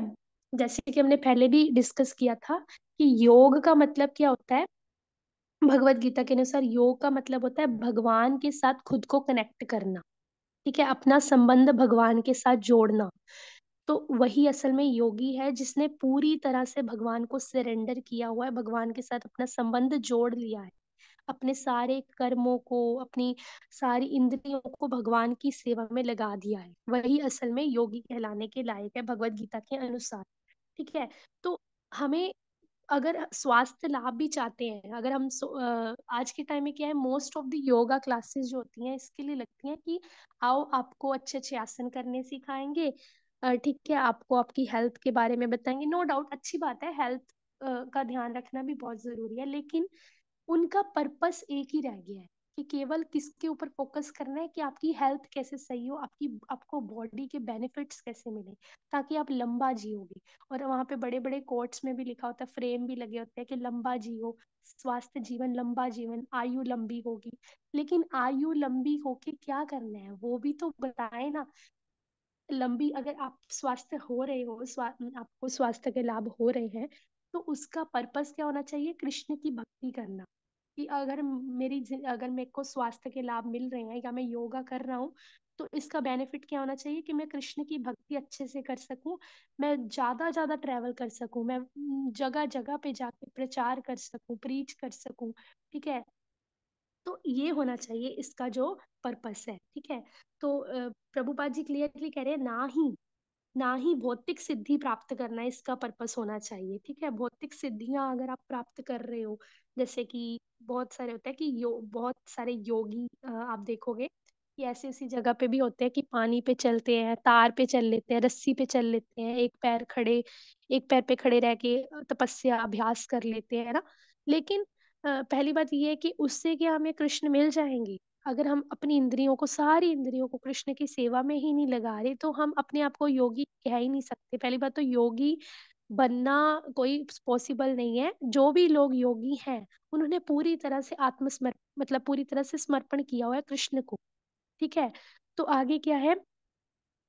जैसे कि हमने पहले भी डिस्कस किया था कि योग का मतलब क्या होता है। भगवत गीता के अनुसार योग का मतलब होता है भगवान के साथ खुद को कनेक्ट करना, ठीक है, अपना संबंध भगवान के साथ जोड़ना। तो वही असल में योगी है जिसने पूरी तरह से भगवान को सरेंडर किया हुआ है, भगवान के साथ अपना संबंध जोड़ लिया है, अपने सारे कर्मों को, अपनी सारी इंद्रियों को भगवान की सेवा में लगा दिया है, वही असल में योगी कहलाने के लायक है भगवत गीता के अनुसार। ठीक है, तो हमें अगर स्वास्थ्य लाभ भी चाहते हैं, अगर हम आज के टाइम में क्या है, most of the yoga classes जो होती हैं इसके लिए लगती हैं कि आओ आपको अच्छे अच्छे आसन करने सिखाएंगे, ठीक है, आपको आपकी हेल्थ के बारे में बताएंगे। नो डाउट अच्छी बात है, हेल्थ का ध्यान रखना भी बहुत जरूरी है, लेकिन उनका पर्पस एक ही रह गया है कि केवल किसके ऊपर फोकस करना है कि आपकी हेल्थ कैसे सही हो, आपको बॉडी के बेनिफिट्स कैसे मिले, ताकि आप लंबा जियोगे। और वहां पे बड़े बड़े कोट्स में भी लिखा होता है, फ्रेम भी लगे होते हैं कि लंबा जियो, स्वास्थ्य जीवन, लंबा जीवन, आयु लंबी होगी। लेकिन आयु लंबी होके क्या करना है वो भी तो बताए ना। लंबी, अगर आप स्वस्थ हो रहे हो, आपको स्वास्थ्य के लाभ हो रहे हैं, तो उसका पर्पस क्या होना चाहिए, कृष्ण की भक्ति करना। कि अगर मेरे को स्वास्थ्य के लाभ मिल रहे हैं या मैं योगा कर रहा हूँ, तो इसका बेनिफिट क्या होना चाहिए कि मैं कृष्ण की भक्ति अच्छे से कर सकूं, मैं ज्यादा ज्यादा ट्रैवल कर सकूं, मैं जगह जगह पे जाके प्रचार कर सकूं, प्रीच कर सकूं। ठीक है, तो ये होना चाहिए इसका जो पर्पस है, ठीक है। तो प्रभुपाद जी क्लियरली कह रहे हैं, ना ही भौतिक सिद्धि प्राप्त करना इसका पर्पस होना चाहिए, ठीक है। भौतिक सिद्धियां अगर आप प्राप्त कर रहे हो, जैसे कि बहुत सारे होता है कि बहुत सारे योगी आप देखोगे कि ऐसी ऐसी जगह पे भी होते हैं कि पानी पे चलते हैं, तार पे चल लेते हैं, रस्सी पे चल लेते हैं, एक पैर पे खड़े रह के तपस्या अभ्यास कर लेते हैं, है ना। लेकिन पहली बात ये है कि उससे क्या हमें कृष्ण मिल जाएंगे? अगर हम अपनी इंद्रियों को, सारी इंद्रियों को कृष्ण की सेवा में ही नहीं लगा रहे, तो हम अपने आप को योगी कह ही नहीं सकते। पहली बात तो योगी बनना कोई पॉसिबल नहीं है। जो भी लोग योगी हैं, उन्होंने पूरी तरह से आत्मसमर्पण, मतलब पूरी तरह से समर्पण किया हुआ है कृष्ण को, ठीक है। तो आगे क्या है,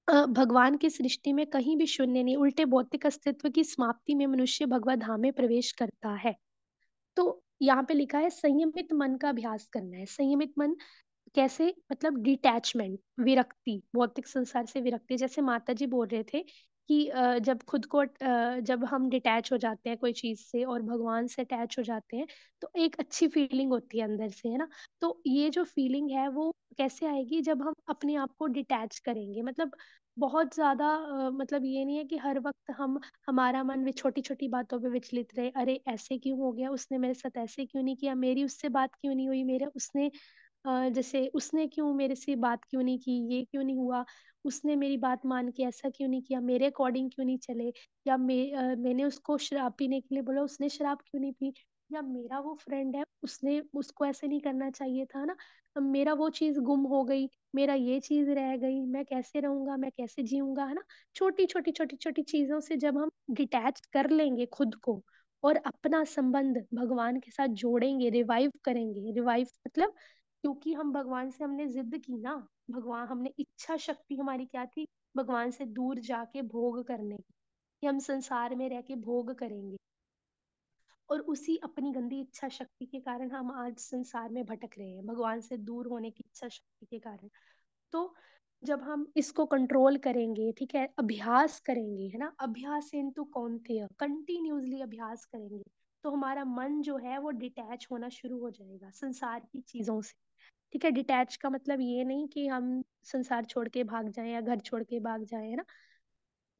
भगवान की सृष्टि में कहीं भी शून्य नहीं, उल्टे भौतिक अस्तित्व की समाप्ति में मनुष्य भगवत धाम में प्रवेश करता है। तो यहाँ पे लिखा है संयमित मन का अभ्यास करना है। संयमित मन कैसे, मतलब डिटैचमेंट, विरक्ति, भौतिक संसार से विरक्ति। जैसे माता जी बोल रहे थे कि जब हम डिटैच हो जाते हैं कोई चीज से और भगवान से अटैच हो जाते हैं, तो एक अच्छी फीलिंग होती है अंदर से, है ना। तो ये जो फीलिंग है वो कैसे आएगी, जब हम अपने आप को डिटैच करेंगे। मतलब बहुत ज्यादा मतलब ये नहीं है कि हर वक्त हमारा मन भी छोटी छोटी बातों पे विचलित रहे। अरे ऐसे क्यों हो गया, उसने मेरे साथ ऐसे क्यों नहीं किया, मेरी उससे बात क्यों नहीं हुई, मेरे उसने जैसे उसने क्यों मेरे से बात क्यों नहीं की, ये क्यों नहीं हुआ, उसने मेरी बात मान के ऐसा क्यों नहीं किया, मेरे अकॉर्डिंग क्यों नहीं चले, या मैंने उसको शराब पीने के लिए बोला, उसने शराब क्यों नहीं पी, या मेरा वो फ्रेंड है, उसने उसको ऐसे नहीं करना चाहिए था ना, अब मेरा वो चीज गुम हो गई, मेरा ये चीज रह गई, मैं कैसे रहूंगा, मैं कैसे जीऊंगा, है ना। छोटी छोटी छोटी छोटी चीजों से जब हम डिटैच कर लेंगे खुद को और अपना संबंध भगवान के साथ जोड़ेंगे, रिवाइव करेंगे। रिवाइव मतलब, क्योंकि हम भगवान से हमने जिद की ना, भगवान, हमने इच्छा शक्ति हमारी क्या थी, भगवान से दूर जाके भोग करने की, कि हम संसार में रह के भोग करेंगे। और उसी अपनी गंदी इच्छा शक्ति के कारण हम आज संसार में भटक रहे हैं, भगवान से दूर होने की इच्छा शक्ति के कारण। तो जब हम इसको कंट्रोल करेंगे, ठीक है, अभ्यास करेंगे, है ना, अभ्यास इंतु कौन्तेय, कंटिन्यूसली अभ्यास करेंगे, तो हमारा मन जो है वो डिटैच होना शुरू हो जाएगा संसार की चीजों से, ठीक है। डिटैच का मतलब ये नहीं कि हम संसार छोड़ के भाग जाएं या घर छोड़ के भाग जाएं, है ना।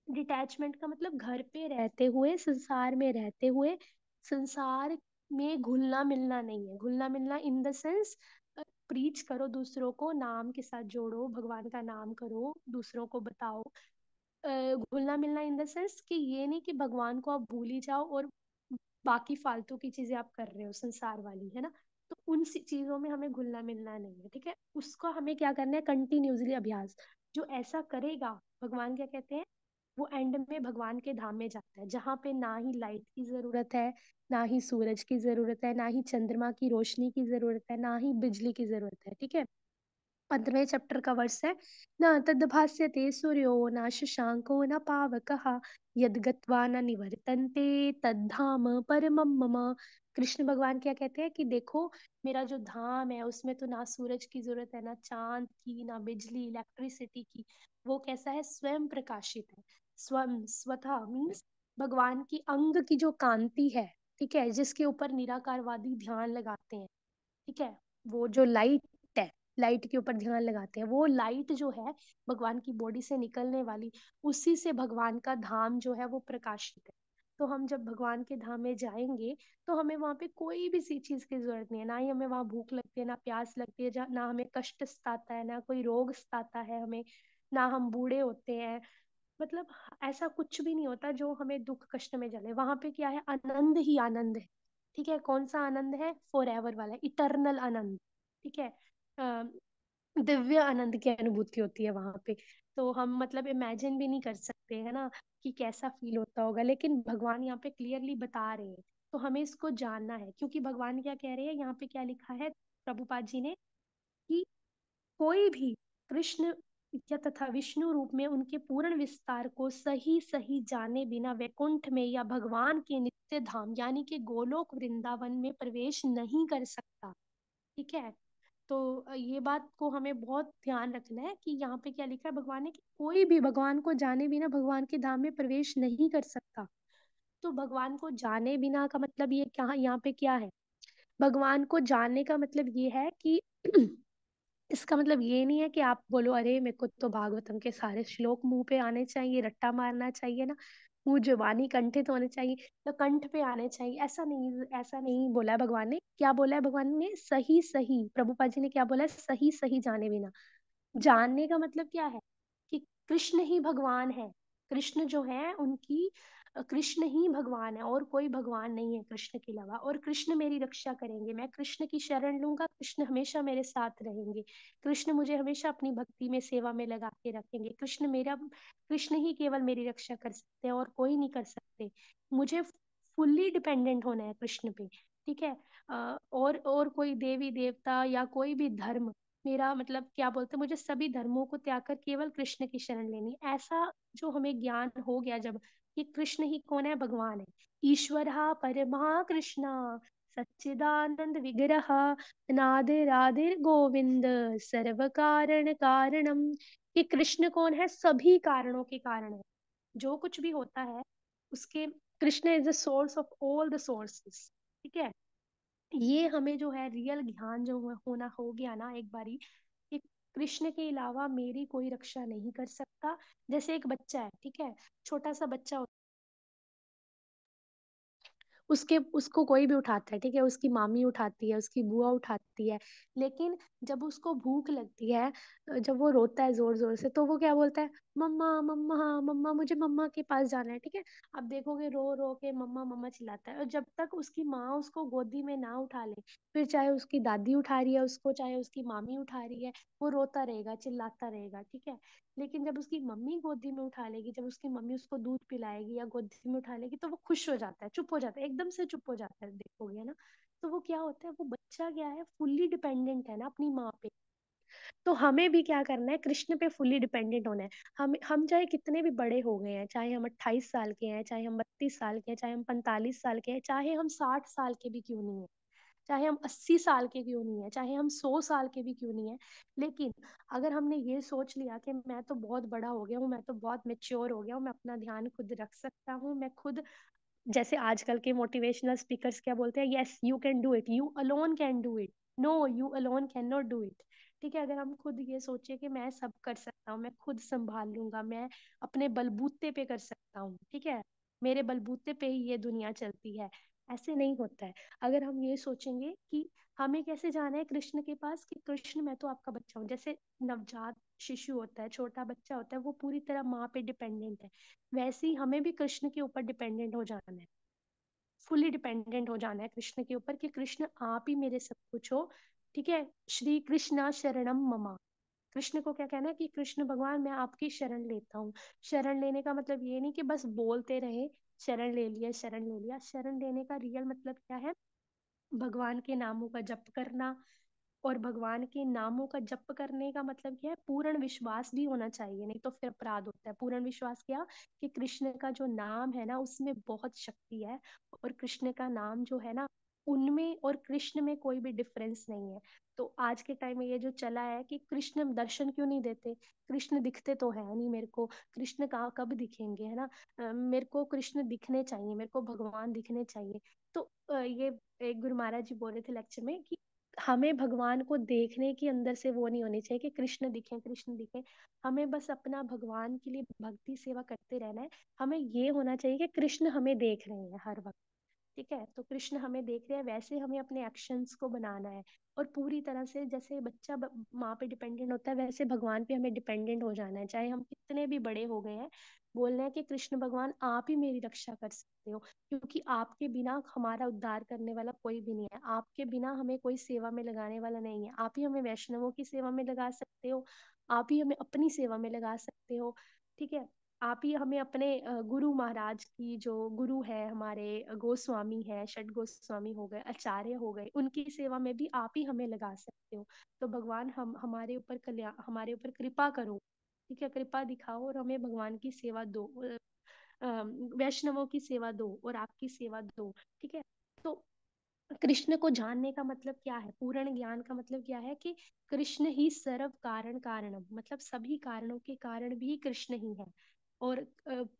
डिटैचमेंट का मतलब घर पे रहते हुए, संसार में रहते हुए, संसार में घुलना मिलना नहीं है। घुलना मिलना इन द सेंस, प्रीच करो दूसरों को, नाम के साथ जोड़ो, भगवान का नाम करो, दूसरों को बताओ। घुलना मिलना इन द सेंस कि ये नहीं कि भगवान को आप भूल ही जाओ और बाकी फालतू की चीजें आप कर रहे हो संसार वाली, है ना। तो उन चीजों में हमें घुलना मिलना नहीं है, ठीक है। उसका हमें क्या करना है, कंटिन्यूसली अभ्यास। जो ऐसा करेगा, भगवान क्या कहते हैं, वो एंड में भगवान के धाम में जाता है, जहाँ पे ना ही लाइट की जरूरत है, ना ही सूरज की जरूरत है, ना ही चंद्रमा की रोशनी की जरूरत है, ना ही बिजली की जरूरत है, ठीक है। 15वें चैप्टर का वर्ष है, न तद्भास्यते सूर्यो न शशांको न पावकः यद् गत्वा न निवर्तन्ते तद्धाम परमं मम। कृष्ण भगवान क्या कहते हैं कि देखो, मेरा जो धाम है उसमें तो ना सूरज की जरूरत है, ना चांद की, ना बिजली, इलेक्ट्रिसिटी की। वो कैसा है, स्वयं प्रकाशित है। स्वयं, स्वतः मीन्स भगवान की अंग की जो कांति है, ठीक है, जिसके ऊपर निराकारवादी ध्यान लगाते हैं, ठीक है। वो जो लाइट है, लाइट के ऊपर ध्यान लगाते हैं, वो लाइट जो है भगवान की बॉडी से निकलने वाली, उसी से भगवान का धाम जो है वो प्रकाशित है। तो हम जब भगवान के धाम में जाएंगे, तो हमें वहां पे कोई भी सी चीज की जरूरत नहीं है, ना ही हमें वहां भूख लगती है, ना प्यास लगती है, ना हमें कष्ट सताता है, ना कोई रोग सताता है हमें, ना हम बूढ़े होते हैं। मतलब ऐसा कुछ भी नहीं होता जो हमें दुख कष्ट में जले। वहां पे क्या है, आनंद ही आनंद है, ठीक है। कौन सा आनंद है, फॉर एवर वाला, इटर्नल आनंद, ठीक है। अ, दिव्य आनंद की अनुभूति होती है वहां पे। तो हम मतलब इमेजिन भी नहीं कर सकते, है ना, कि कैसा फील होता होगा। लेकिन भगवान यहाँ पे क्लियरली बता रहे हैं, तो हमें इसको जानना है, क्योंकि भगवान क्या कह रहे हैं यहाँ पे, क्या लिखा है प्रभुपाद जी ने, कि कोई भी कृष्ण या तथा विष्णु रूप में उनके पूर्ण विस्तार को सही सही जाने बिना वैकुंठ में या भगवान के नित्य धाम यानी कि गोलोक वृंदावन में प्रवेश नहीं कर सकता, ठीक है। तो ये बात को हमें बहुत ध्यान रखना है कि यहाँ पे क्या लिखा है भगवान ने, कि कोई भी भगवान को जाने बिना भगवान के धाम में प्रवेश नहीं कर सकता। तो भगवान को जाने बिना का मतलब ये क्या, यहाँ पे क्या है, भगवान को जानने का मतलब ये है कि इसका मतलब ये नहीं है कि आप बोलो अरे मेरे को तो भागवतम के सारे श्लोक मुंह पे आने चाहिए, रट्टा मारना चाहिए ना, मुंह जुबानी कंठित होने चाहिए, तो कंठ पे आने चाहिए। ऐसा नहीं बोला है भगवान ने। क्या बोला है भगवान ने? सही सही, प्रभुपाद जी ने क्या बोला है? सही सही जाने बिना। जानने का मतलब क्या है? कि कृष्ण ही भगवान है। कृष्ण जो है उनकी कृष्ण ही भगवान है, और कोई भगवान नहीं है कृष्ण के अलावा। और कृष्ण मेरी रक्षा करेंगे, मैं कृष्ण की शरण लूंगा, कृष्ण हमेशा मेरे साथ रहेंगे, कृष्ण मुझे हमेशा अपनी भक्ति में सेवा में लगा के रखेंगे। कृष्ण ही केवल मेरी रक्षा कर सकते हैं, और कोई नहीं कर सकते। मुझे फुल्ली डिपेंडेंट होना है कृष्ण पे। ठीक है। और कोई देवी देवता या कोई भी धर्म, मेरा मतलब क्या बोलते हैं, मुझे सभी धर्मों को त्याग कर केवल कृष्ण की शरण लेनी है। ऐसा जो हमें ज्ञान हो गया जब, कि कृष्ण ही कौन है? भगवान है। ईश्वर परमा कृष्ण सच्चिदानंद विग्रह नादिरादिर गोविंद सर्व कारण कारणम। कि कृष्ण कौन है? सभी कारणों के कारण है। जो कुछ भी होता है उसके, Krishna is the source of all the sources. ठीक है। ये हमें जो है रियल ज्ञान जो होना हो गया ना एक बारी, कि कृष्ण के अलावा मेरी कोई रक्षा नहीं कर सकता। जैसे एक बच्चा है, ठीक है, छोटा सा बच्चा, उसके उसको कोई भी उठाता है, ठीक है, उसकी मामी उठाती है, उसकी बुआ उठाती है, लेकिन जब उसको भूख लगती है, जब वो रोता है जोर जोर से, तो वो क्या बोलता है? मम्मा मम्मा, हाँ मम्मा, मुझे मम्मा के पास जाना है। ठीक है। अब देखोगे रो रो के मम्मा मम्मा चिल्लाता है, और जब तक उसकी माँ उसको गोदी में ना उठा ले, फिर चाहे उसकी दादी उठा रही है उसको, चाहे उसकी मामी उठा रही है, वो रोता रहेगा, चिल्लाता रहेगा। ठीक है। लेकिन जब उसकी मम्मी गोदी में उठा लेगी, जब उसकी मम्मी उसको दूध पिलाएगी या गोदी में उठा लेगी, तो वो खुश हो जाता है, चुप हो जाता है, एकदम से चुप हो जाता है, देखोगे ना। तो वो क्या होता है? वो बच्चा क्या है? फुल्ली डिपेंडेंट है ना अपनी माँ पे। तो हमें भी क्या करना है? कृष्ण पे फुल्ली डिपेंडेंट होना है। हम चाहे कितने भी बड़े हो गए हैं, चाहे हम 28 साल के हैं, चाहे हम 32 साल के हैं, चाहे हम 45 साल के हैं, चाहे हम 60 साल के भी क्यों नहीं है, चाहे हम 80 साल के क्यों नहीं है, चाहे हम 100 साल के भी क्यों नहीं है, लेकिन अगर हमने ये सोच लिया कि मैं तो बहुत बड़ा हो गया हूँ, मैं तो बहुत मेच्योर हो गया हूँ, मैं अपना ध्यान खुद रख सकता हूँ, मैं खुद, जैसे आजकल के मोटिवेशनल स्पीकर्स क्या बोलते हैं, yes you can do it, you alone can do it, no you alone can not do it. ठीक है। अगर हम खुद ये सोचे कि मैं सब कर सकता हूँ, मैं खुद संभाल लूंगा, मैं अपने बलबूते पे कर सकता हूँ, ठीक है, मेरे बलबूते पे ही ये दुनिया चलती है, ऐसे नहीं होता है। अगर हम ये सोचेंगे कि हमें कैसे जाना है कृष्ण के पास, कि कृष्ण मैं तो आपका बच्चा हूँ, जैसे नवजात शिशु होता है, छोटा बच्चा होता है, वो पूरी तरह माँ पे डिपेंडेंट है, वैसे ही हमें भी कृष्ण के ऊपर डिपेंडेंट हो जाना है, फुली डिपेंडेंट हो जाना है कृष्ण के ऊपर, कि कृष्ण आप ही मेरे सब कुछ हो। ठीक है। श्री कृष्णा शरणम ममा। कृष्ण को क्या कहना है? कि कृष्ण भगवान मैं आपकी शरण लेता हूँ। शरण लेने का मतलब ये नहीं कि बस बोलते रहे शरण ले लिया शरण ले लिया। शरण लेने का रियल मतलब क्या है? भगवान के नामों का जप करना। और भगवान के नामों का जप करने का मतलब क्या है? पूर्ण विश्वास भी होना चाहिए, नहीं तो फिर अपराध होता है। पूर्ण विश्वास क्या? कि कृष्ण का जो नाम है ना उसमें बहुत शक्ति है, और कृष्ण का नाम जो है ना उनमें और कृष्ण में कोई भी डिफरेंस नहीं है। तो आज के टाइम में ये जो चला है कि कृष्ण दर्शन क्यों नहीं देते, कृष्ण दिखते तो है नहीं मेरे को, कृष्ण कहाँ कब दिखेंगे, है ना। मेरे को कृष्ण दिखने चाहिए, मेरे को भगवान दिखने चाहिए। तो ये एक गुरु महाराज जी बोल रहे थे लेक्चर में कि हमें भगवान को देखने की अंदर से वो नहीं होनी चाहिए कि कृष्ण दिखे कृष्ण दिखे। हमें बस अपना भगवान के लिए भक्ति सेवा करते रहना है। हमें ये होना चाहिए कि कृष्ण हमें देख रहे हैं हर वक्त। ठीक है। तो कृष्ण हमें देख रहे हैं, वैसे हमें अपने एक्शंस को बनाना है। और पूरी तरह से जैसे बच्चा माँ पे डिपेंडेंट होता है, वैसे भगवान पे हमें डिपेंडेंट हो जाना है, चाहे हम कितने भी बड़े हो गए हैं। बोलना है कि कृष्ण भगवान आप ही मेरी रक्षा कर सकते हो, क्योंकि आपके बिना हमारा उद्धार करने वाला कोई भी नहीं है, आपके बिना हमें कोई सेवा में लगाने वाला नहीं है। आप ही हमें वैष्णवों की सेवा में लगा सकते हो, आप ही हमें अपनी सेवा में लगा सकते हो। ठीक है। आप ही हमें अपने गुरु महाराज की, जो गुरु है हमारे, गोस्वामी है, षट गोस्वामी हो गए, आचार्य हो गए, उनकी सेवा में भी आप ही हमें लगा सकते हो। तो भगवान हम हमारे ऊपर कल्याण, हमारे ऊपर कृपा करो। ठीक है। कृपा दिखाओ और हमें भगवान की सेवा दो, वैष्णवों की सेवा दो और आपकी सेवा दो। ठीक है। तो कृष्ण को जानने का मतलब क्या है? पूर्ण ज्ञान का मतलब क्या है? कि कृष्ण ही सर्व कारण कारणम, मतलब सभी कारणों के कारण भी कृष्ण ही है। और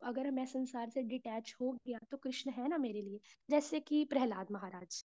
अगर मैं संसार से डिटैच हो गया तो कृष्ण है ना मेरे लिए, जैसे कि प्रहलाद महाराज।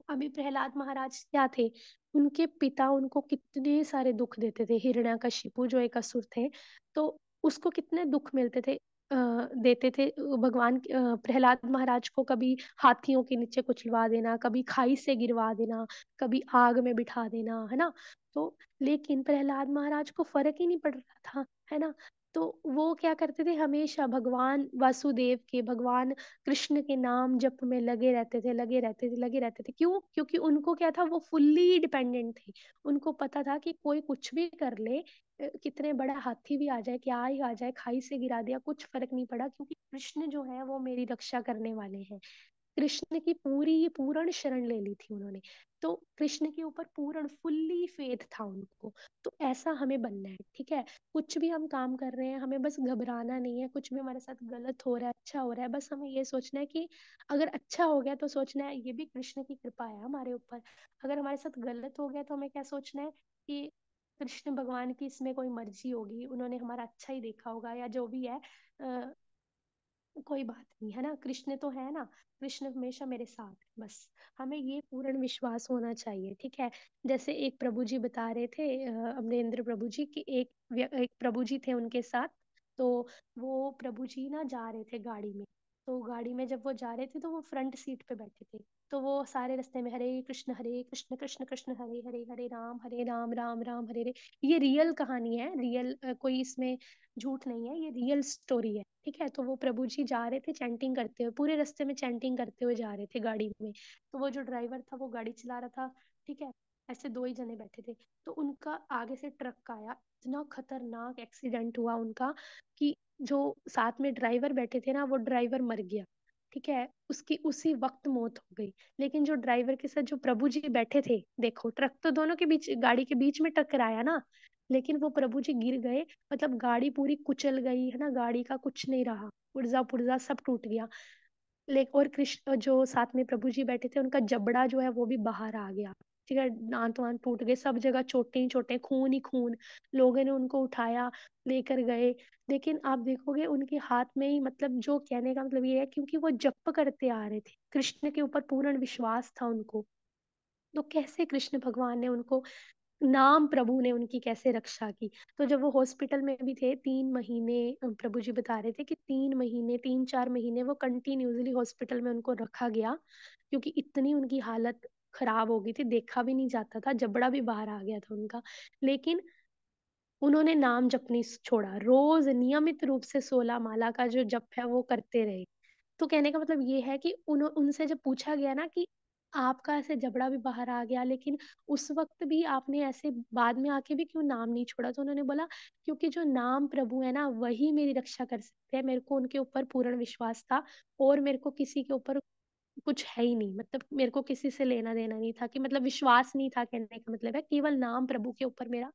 अभी प्रहलाद महाराज क्या थे, उनके पिता उनको कितने सारे दुख देते थे। हिरण्यकशिपु जो एक असुर थे, तो उसको कितने दुख मिलते थे, देते थे। भगवान प्रहलाद महाराज को कभी हाथियों के नीचे कुचलवा देना, कभी खाई से गिरवा देना, कभी आग में बिठा देना, है ना। तो लेकिन प्रहलाद महाराज को फर्क ही नहीं पड़ रहा था, है ना। तो वो क्या करते थे, हमेशा भगवान वासुदेव के, भगवान कृष्ण के नाम जप में लगे रहते थे, लगे रहते थे, लगे रहते थे। क्यों? क्योंकि उनको क्या था, वो फुल्ली डिपेंडेंट थे। उनको पता था कि कोई कुछ भी कर ले, कितने बड़ा हाथी भी आ जाए, क्या ही आ जाए, खाई से गिरा दिया, कुछ फर्क नहीं पड़ा, क्योंकि कृष्ण जो है वो मेरी रक्षा करने वाले हैं। कृष्ण की पूरी पूर्ण शरण ले ली थी उन्होंने। तो कृष्ण के ऊपर पूर्ण फुल्ली फेथ था उनको। तो ऐसा हमें बनना है, ठीक है। कुछ भी हम काम कर रहे हैं, हमें बस घबराना नहीं है। कुछ भी हमारे साथ गलत हो रहा है, अच्छा हो रहा है, बस हमें ये सोचना है कि अगर अच्छा हो गया तो सोचना है ये भी कृष्ण की कृपा है हमारे ऊपर। अगर हमारे साथ गलत हो गया तो हमें क्या सोचना है कि कृष्ण भगवान की इसमें कोई मर्जी होगी, उन्होंने हमारा अच्छा ही देखा होगा, या जो भी है, कोई बात नहीं, है ना। कृष्ण तो है ना, कृष्ण हमेशा मेरे साथ है, बस हमें ये पूर्ण विश्वास होना चाहिए, ठीक है। जैसे एक प्रभु जी बता रहे थे, अमरेंद्र प्रभु जी, कि एक प्रभु जी थे उनके साथ। तो वो प्रभु जी ना जा रहे थे गाड़ी में। तो गाड़ी में जब वो जा रहे थे तो वो फ्रंट सीट पे बैठे थे। तो वो सारे रास्ते में हरे कृष्ण कृष्ण कृष्ण हरे हरे, हरे राम राम राम हरे हरे। ये रियल कहानी है, रियल, कोई इसमें झूठ नहीं है, ये रियल स्टोरी है, ठीक है। तो वो प्रभु जी जा रहे थे चैंटिंग करते हुए, पूरे रास्ते में चैंटिंग करते हुए जा रहे थे गाड़ी में। तो वो जो ड्राइवर था वो गाड़ी चला रहा था, ठीक है। ऐसे दो ही जने बैठे थे। तो उनका आगे से ट्रक आया, इतना खतरनाक एक्सीडेंट हुआ उनका कि जो साथ में ड्राइवर बैठे थे ना, वो ड्राइवर मर गया, ठीक है। उसकी उसी वक्त मौत हो गई। लेकिन जो ड्राइवर के साथ जो प्रभु जी बैठे थे, देखो ट्रक तो दोनों के बीच, गाड़ी के बीच में टकराया ना, लेकिन वो प्रभु जी गिर गए। मतलब गाड़ी पूरी कुचल गई, है ना, गाड़ी का कुछ नहीं रहा, पुर्जा पुर्जा सब टूट गया। और कृष्ण जो साथ में प्रभु जी बैठे थे, उनका जबड़ा जो है वो भी बाहर आ गया, ठीक है। दांत वांत टूट गए, सब जगह चोटें ही चोटें, खून ही खून। लोगों ने उनको उठाया, लेकर गए। लेकिन आप देखोगे उनके हाथ में ही, मतलब जो कहने का मतलब ये है, क्योंकि वो जप करते आ रहे थे, कृष्ण के ऊपर पूर्ण विश्वास था उनको। तो कैसे कृष्ण भगवान ने उनको, नाम प्रभु ने उनकी कैसे रक्षा की। तो जब वो हॉस्पिटल में भी थे 3 महीने, प्रभु जी बता रहे थे कि 3 महीने, 3-4 महीने वो कंटिन्यूसली हॉस्पिटल में उनको रखा गया, क्योंकि इतनी उनकी हालत खराब हो गई थी, देखा भी नहीं जाता था, जबड़ा भी बाहर आ गया था उनका। लेकिन उन्होंने नाम जप नहीं छोड़ा, रोज नियमित रूप से 16 माला का जो जप है वो करते रहे। तो कहने का मतलब ये है कि उनसे जब पूछा गया ना कि आपका ऐसे जबड़ा भी बाहर आ गया, लेकिन उस वक्त भी आपने ऐसे बाद में आके भी क्यों नाम नहीं छोड़ा, तो उन्होंने बोला क्योंकि जो नाम प्रभु है ना, वही मेरी रक्षा कर सकते हैं। मेरे को उनके ऊपर पूर्ण विश्वास था, और मेरे को किसी के ऊपर कुछ है ही नहीं, मतलब मेरे को किसी से लेना देना नहीं था, कि मतलब विश्वास नहीं था, कहने का मतलब है केवल नाम प्रभु के ऊपर मेरा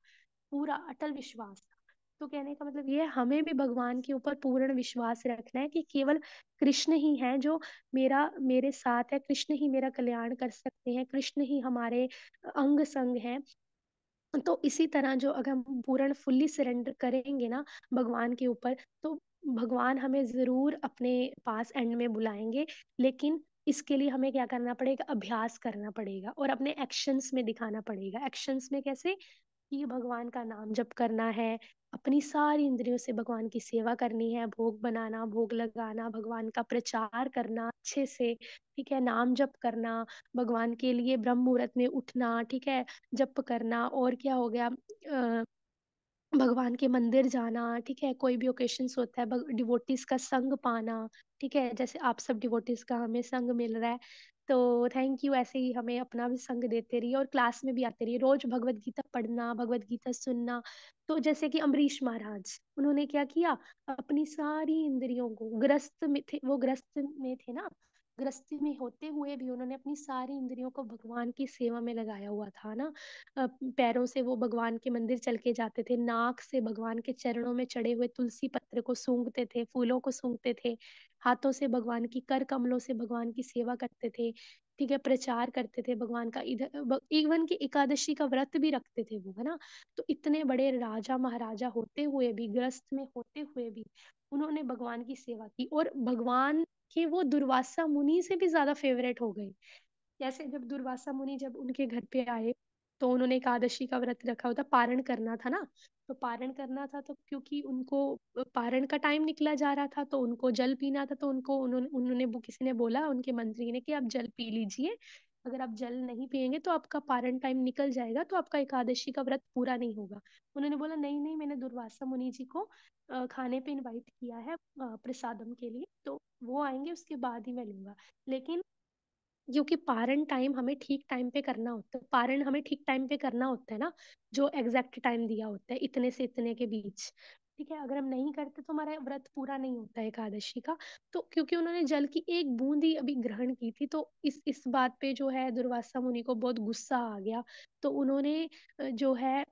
पूरा अटल विश्वास था। तो कहने का मतलब ये है, हमें भी भगवान के ऊपर पूर्ण विश्वास रखना है कि केवल कृष्ण ही है जो मेरे साथ है, कृष्ण ही मेरा कल्याण कर सकते हैं, कृष्ण ही हमारे अंग संग है। तो इसी तरह जो अगर हम पूर्ण फुल्ली सरेंडर करेंगे ना भगवान के ऊपर, तो भगवान हमें जरूर अपने पास एंड में बुलाएंगे। लेकिन इसके लिए हमें क्या करना पड़ेगा, अभ्यास करना पड़ेगा, और अपने एक्शंस में दिखाना पड़ेगा। एक्शंस में कैसे, कि भगवान का नाम जप करना है, अपनी सारी इंद्रियों से भगवान की सेवा करनी है, भोग बनाना, भोग लगाना, भगवान का प्रचार करना अच्छे से, ठीक है, नाम जप करना, भगवान के लिए ब्रह्म मुहूर्त में उठना, ठीक है, जप करना। और क्या हो गया, भगवान के मंदिर जाना, ठीक है, कोई भी ओकेशंस होता है, डिवोटीज का संग पाना, ठीक है, जैसे आप सब डिवोटीज का हमें संग मिल रहा है, तो थैंक यू। ऐसे ही हमें अपना भी संग देते रहिए, और क्लास में भी आते रहिए, रोज भगवत गीता पढ़ना, भगवत गीता सुनना। तो जैसे कि अम्बरीश महाराज, उन्होंने क्या किया, अपनी सारी इंद्रियों को, ग्रस्त में थे वो, ग्रस्त में थे ना, गृहस्थी में होते हुए भी उन्होंने अपनी सारी इंद्रियों को भगवान की सेवा में लगाया हुआ था ना। पैरों से वो भगवान के मंदिर चल के जाते थे, नाक से भगवान के चरणों में चढ़े हुए तुलसी पत्र को सूंघते थे, फूलों को सूंघते थे, हाथों से भगवान की, कर कमलों से भगवान की सेवा करते थे, ठीक है, प्रचार करते थे भगवान का। इधर इवन की एकादशी का व्रत भी रखते थे वो, है ना। तो इतने बड़े राजा महाराजा होते हुए भी, ग्रस्त में होते हुए भी, उन्होंने भगवान की सेवा की, और भगवान कि वो दुर्वासा मुनि से भी ज्यादा फेवरेट हो गए। जैसे जब दुर्वासा मुनि जब उनके घर पे आए, तो उन्होंने एकादशी का व्रत रखा होता, पारण करना था ना। तो पारण करना था, तो क्योंकि उनको पारण का टाइम निकला जा रहा था, तो उनको जल पीना था, तो उनको उन्होंने उन्होंने किसी ने बोला, उनके मंत्री ने, कि आप जल पी लीजिए। अगर आप जल नहीं पिएंगे तो आपका पारण टाइम निकल जाएगा, तो आपका एकादशी का व्रत पूरा नहीं होगा। उन्होंने बोला, नहीं नहीं, मैंने दुर्वासा मुनि जी को खाने पे इनवाइट किया है, प्रसादम के लिए, तो वो आएंगे उसके बाद ही मैं लूंगा। लेकिन क्योंकि पारण टाइम हमें ठीक टाइम पे करना होता है, पारण हमें ठीक टाइम पे करना होता है ना, जो एग्जैक्ट टाइम दिया होता है, इतने से इतने के बीच। ठीक है, अगर हम नहीं करते तो हमारा व्रत पूरा नहीं होता है एकादशी का। तो क्योंकि उन्होंने जल की एक बूंद ही अभी ग्रहण की थी, तो इस बात पे जो है दुर्वासा मुनि को बहुत गुस्सा आ गया। तो उन्होंने जो है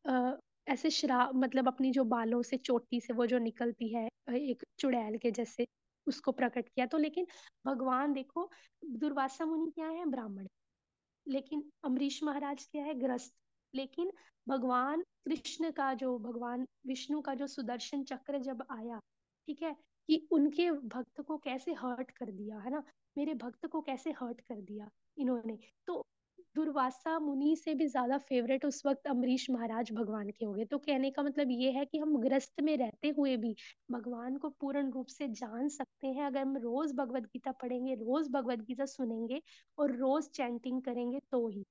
ऐसे श्राप, मतलब अपनी जो बालों से, चोटी से वो जो निकलती है एक चुड़ैल के जैसे, उसको प्रकट किया। तो लेकिन भगवान देखो, दुर्वासा मुनि क्या है, ब्राह्मण, लेकिन अम्बरीश महाराज क्या है, गृहस्थ। लेकिन भगवान कृष्ण का जो, भगवान विष्णु का जो सुदर्शन चक्र जब आया, ठीक है, कि उनके भक्त को कैसे हर्ट कर दिया है ना, मेरे भक्त को कैसे हर्ट कर दिया इन्होंने। तो दुर्वासा मुनि से भी ज्यादा फेवरेट उस वक्त अम्बरीश महाराज भगवान के हो गए। तो कहने का मतलब ये है कि हम ग्रस्त में रहते हुए भी भगवान को पूर्ण रूप से जान सकते हैं, अगर हम रोज भगवत गीता पढ़ेंगे, रोज भगवत गीता सुनेंगे, और रोज चैंटिंग करेंगे तो ही।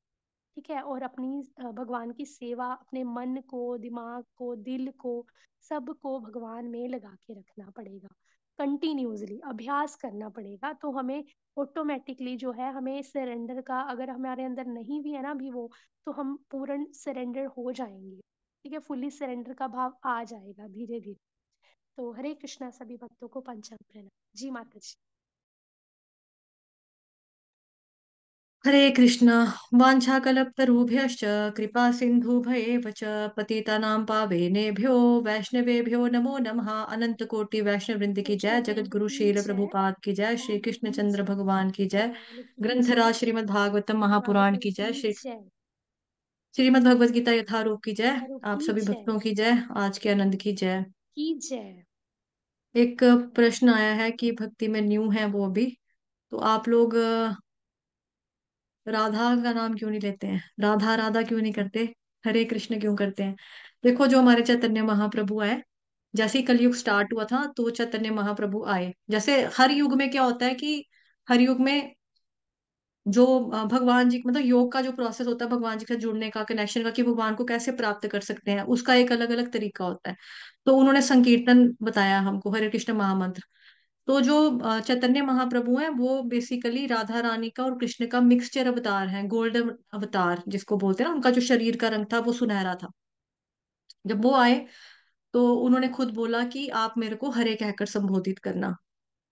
ठीक है, और अपनी भगवान की सेवा, अपने मन को, दिमाग को, दिल को, सबको भगवान में लगा के रखना पड़ेगा। कंटिन्यूसली अभ्यास करना पड़ेगा, तो हमें ऑटोमेटिकली जो है, हमें सरेंडर का, अगर हमारे अंदर नहीं भी है ना अभी वो, तो हम पूर्ण सरेंडर हो जाएंगे। ठीक है, फुल्ली सरेंडर का भाव आ जाएगा धीरे धीरे। तो हरे कृष्णा, सभी भक्तों को पंचांग प्रणाम। जी माता जी। हरे कृष्णा। वाञ्छाकल्पतरुभ्यश्च कृपा सिन्धुभयेव च पतितानां पावनेभ्यो वैष्णवेभ्यो नमो नमः। अनंत कोटि वैष्णव वृंद की जय। वैष्णव जगत वृंद गुरु की शील जय, प्रभुपाद की जय। श्री भगवान कृष्ण की चंद्र जय, भगवान की जय। भगवान की जय, ग्रंथराज श्रीमद् भागवतम महापुराण भागवतम की जय। की श्री जय, श्रीमद् भगवद गीता यथारूप की जय। यथारूप आप की सभी जय, भक्तों की जय। आज के आनंद की जय। की जय। एक प्रश्न आया है कि भक्ति में न्यू है वो भी, तो आप लोग राधा का नाम क्यों नहीं लेते हैं? राधा राधा क्यों नहीं करते? हरे कृष्ण क्यों करते हैं? देखो, जो हमारे चैतन्य महाप्रभु आए, जैसे ही कलयुग स्टार्ट हुआ था तो चैतन्य महाप्रभु आए। जैसे हर युग में क्या होता है कि हर युग में जो भगवान जी, मतलब योग का जो प्रोसेस होता है भगवान जी के साथ जुड़ने का, कनेक्शन का, कि भगवान को कैसे प्राप्त कर सकते हैं, उसका एक अलग अलग तरीका होता है। तो उन्होंने संकीर्तन बताया हमको, हरे कृष्ण महामंत्र। तो जो चैतन्य महाप्रभु हैं वो बेसिकली राधा रानी का और कृष्ण का मिक्सचर अवतार है, गोल्डन अवतार जिसको बोलते हैं ना। उनका जो शरीर का रंग था वो सुनहरा था। जब वो आए तो उन्होंने खुद बोला कि आप मेरे को हरे कहकर संबोधित करना।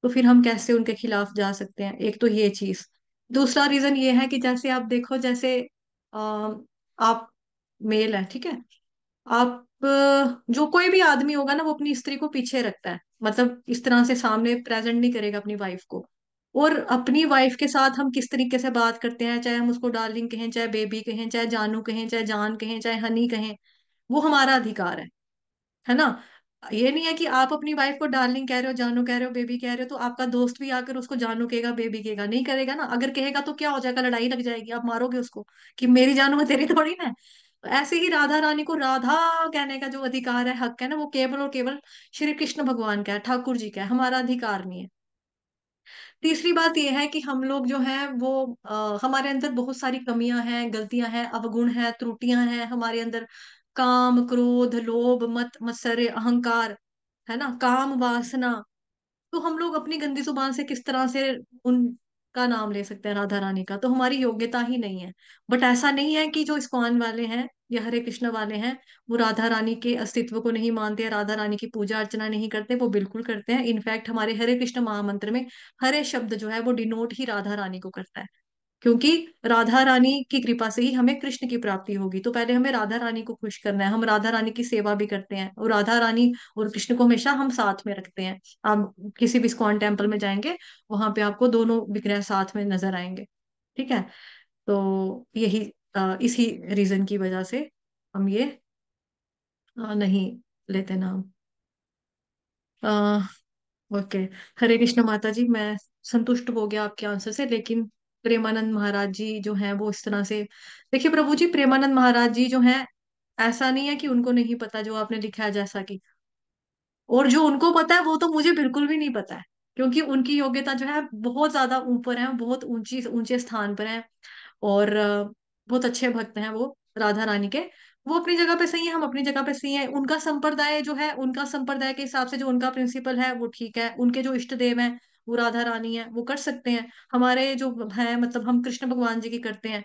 तो फिर हम कैसे उनके खिलाफ जा सकते हैं? एक तो ये चीज। दूसरा रीजन ये है कि जैसे आप देखो, जैसे आप मेल है, ठीक है, आप जो कोई भी आदमी होगा ना वो अपनी स्त्री को पीछे रखता है, मतलब इस तरह से सामने प्रेजेंट नहीं करेगा अपनी वाइफ को। और अपनी वाइफ के साथ हम किस तरीके से बात करते हैं, चाहे हम उसको डार्लिंग कहें, चाहे बेबी कहें, चाहे जानू कहें, चाहे जान कहें, चाहे हनी कहें, वो हमारा अधिकार है ना। ये नहीं है कि आप अपनी वाइफ को डार्लिंग कह रहे हो, जानू कह रहे हो, बेबी कह रहे हो, तो आपका दोस्त भी आकर उसको जानू कहेगा, बेबी कहेगा? नहीं करेगा ना। अगर कहेगा तो क्या हो जाएगा? लड़ाई लग जाएगी, आप मारोगे उसको कि मेरी जानू है तेरी थोड़ी ना है। तो ऐसे ही राधा रानी को राधा कहने का जो अधिकार है, हक है ना, वो केवल और केवल श्री कृष्ण भगवान का है, ठाकुर जी का है, हमारा अधिकार नहीं है। तीसरी बात यह है कि हम लोग जो है वो हमारे अंदर बहुत सारी कमियां हैं, गलतियां हैं, अवगुण हैं, त्रुटियां हैं हमारे अंदर। काम, क्रोध, लोभ, मत मत्सर्य, अहंकार, है ना, काम वासना। तो हम लोग अपनी गंदी जुबान से किस तरह से उनका नाम ले सकते हैं, राधा रानी का? तो हमारी योग्यता ही नहीं है। बट ऐसा नहीं है कि जो इस्कॉन वाले हैं या हरे कृष्ण वाले हैं वो राधा रानी के अस्तित्व को नहीं मानते, राधा रानी की पूजा अर्चना नहीं करते। वो बिल्कुल करते हैं। इनफैक्ट हमारे हरे कृष्ण महामंत्र में हरे शब्द जो है वो डिनोट ही राधा रानी को करता है, क्योंकि राधा रानी की कृपा से ही हमें कृष्ण की प्राप्ति होगी। तो पहले हमें राधा रानी को खुश करना है। हम राधा रानी की सेवा भी करते हैं, और राधा रानी और कृष्ण को हमेशा हम साथ में रखते हैं। आप किसी भी इस्कॉन टेम्पल में जाएंगे, वहां पे आपको दोनों विग्रह साथ में नजर आएंगे। ठीक है। तो यही इसी रीजन की वजह से हम ये नहीं लेते नाम। ओके। हरे कृष्ण माता जी, मैं संतुष्ट हो गया आपके आंसर से, लेकिन प्रेमानंद महाराज जी जो हैं वो इस तरह से, देखिए प्रभु जी, प्रेमानंद महाराज जी जो हैं, ऐसा नहीं है कि उनको नहीं पता जो आपने लिखा है जैसा कि, और जो उनको पता है वो तो मुझे बिल्कुल भी नहीं पता है, क्योंकि उनकी योग्यता जो है बहुत ज्यादा ऊपर है, बहुत ऊंची ऊंचे स्थान पर है। और बहुत अच्छे भक्त हैं वो राधा रानी के। वो अपनी जगह पे सही है, हम अपनी जगह पे सही है। उनका संप्रदाय जो है, उनका संप्रदाय के हिसाब से जो उनका प्रिंसिपल है वो ठीक है। उनके जो इष्ट देव हैं वो राधा रानी है, वो कर सकते हैं। हमारे जो है मतलब हम कृष्ण भगवान जी की करते हैं।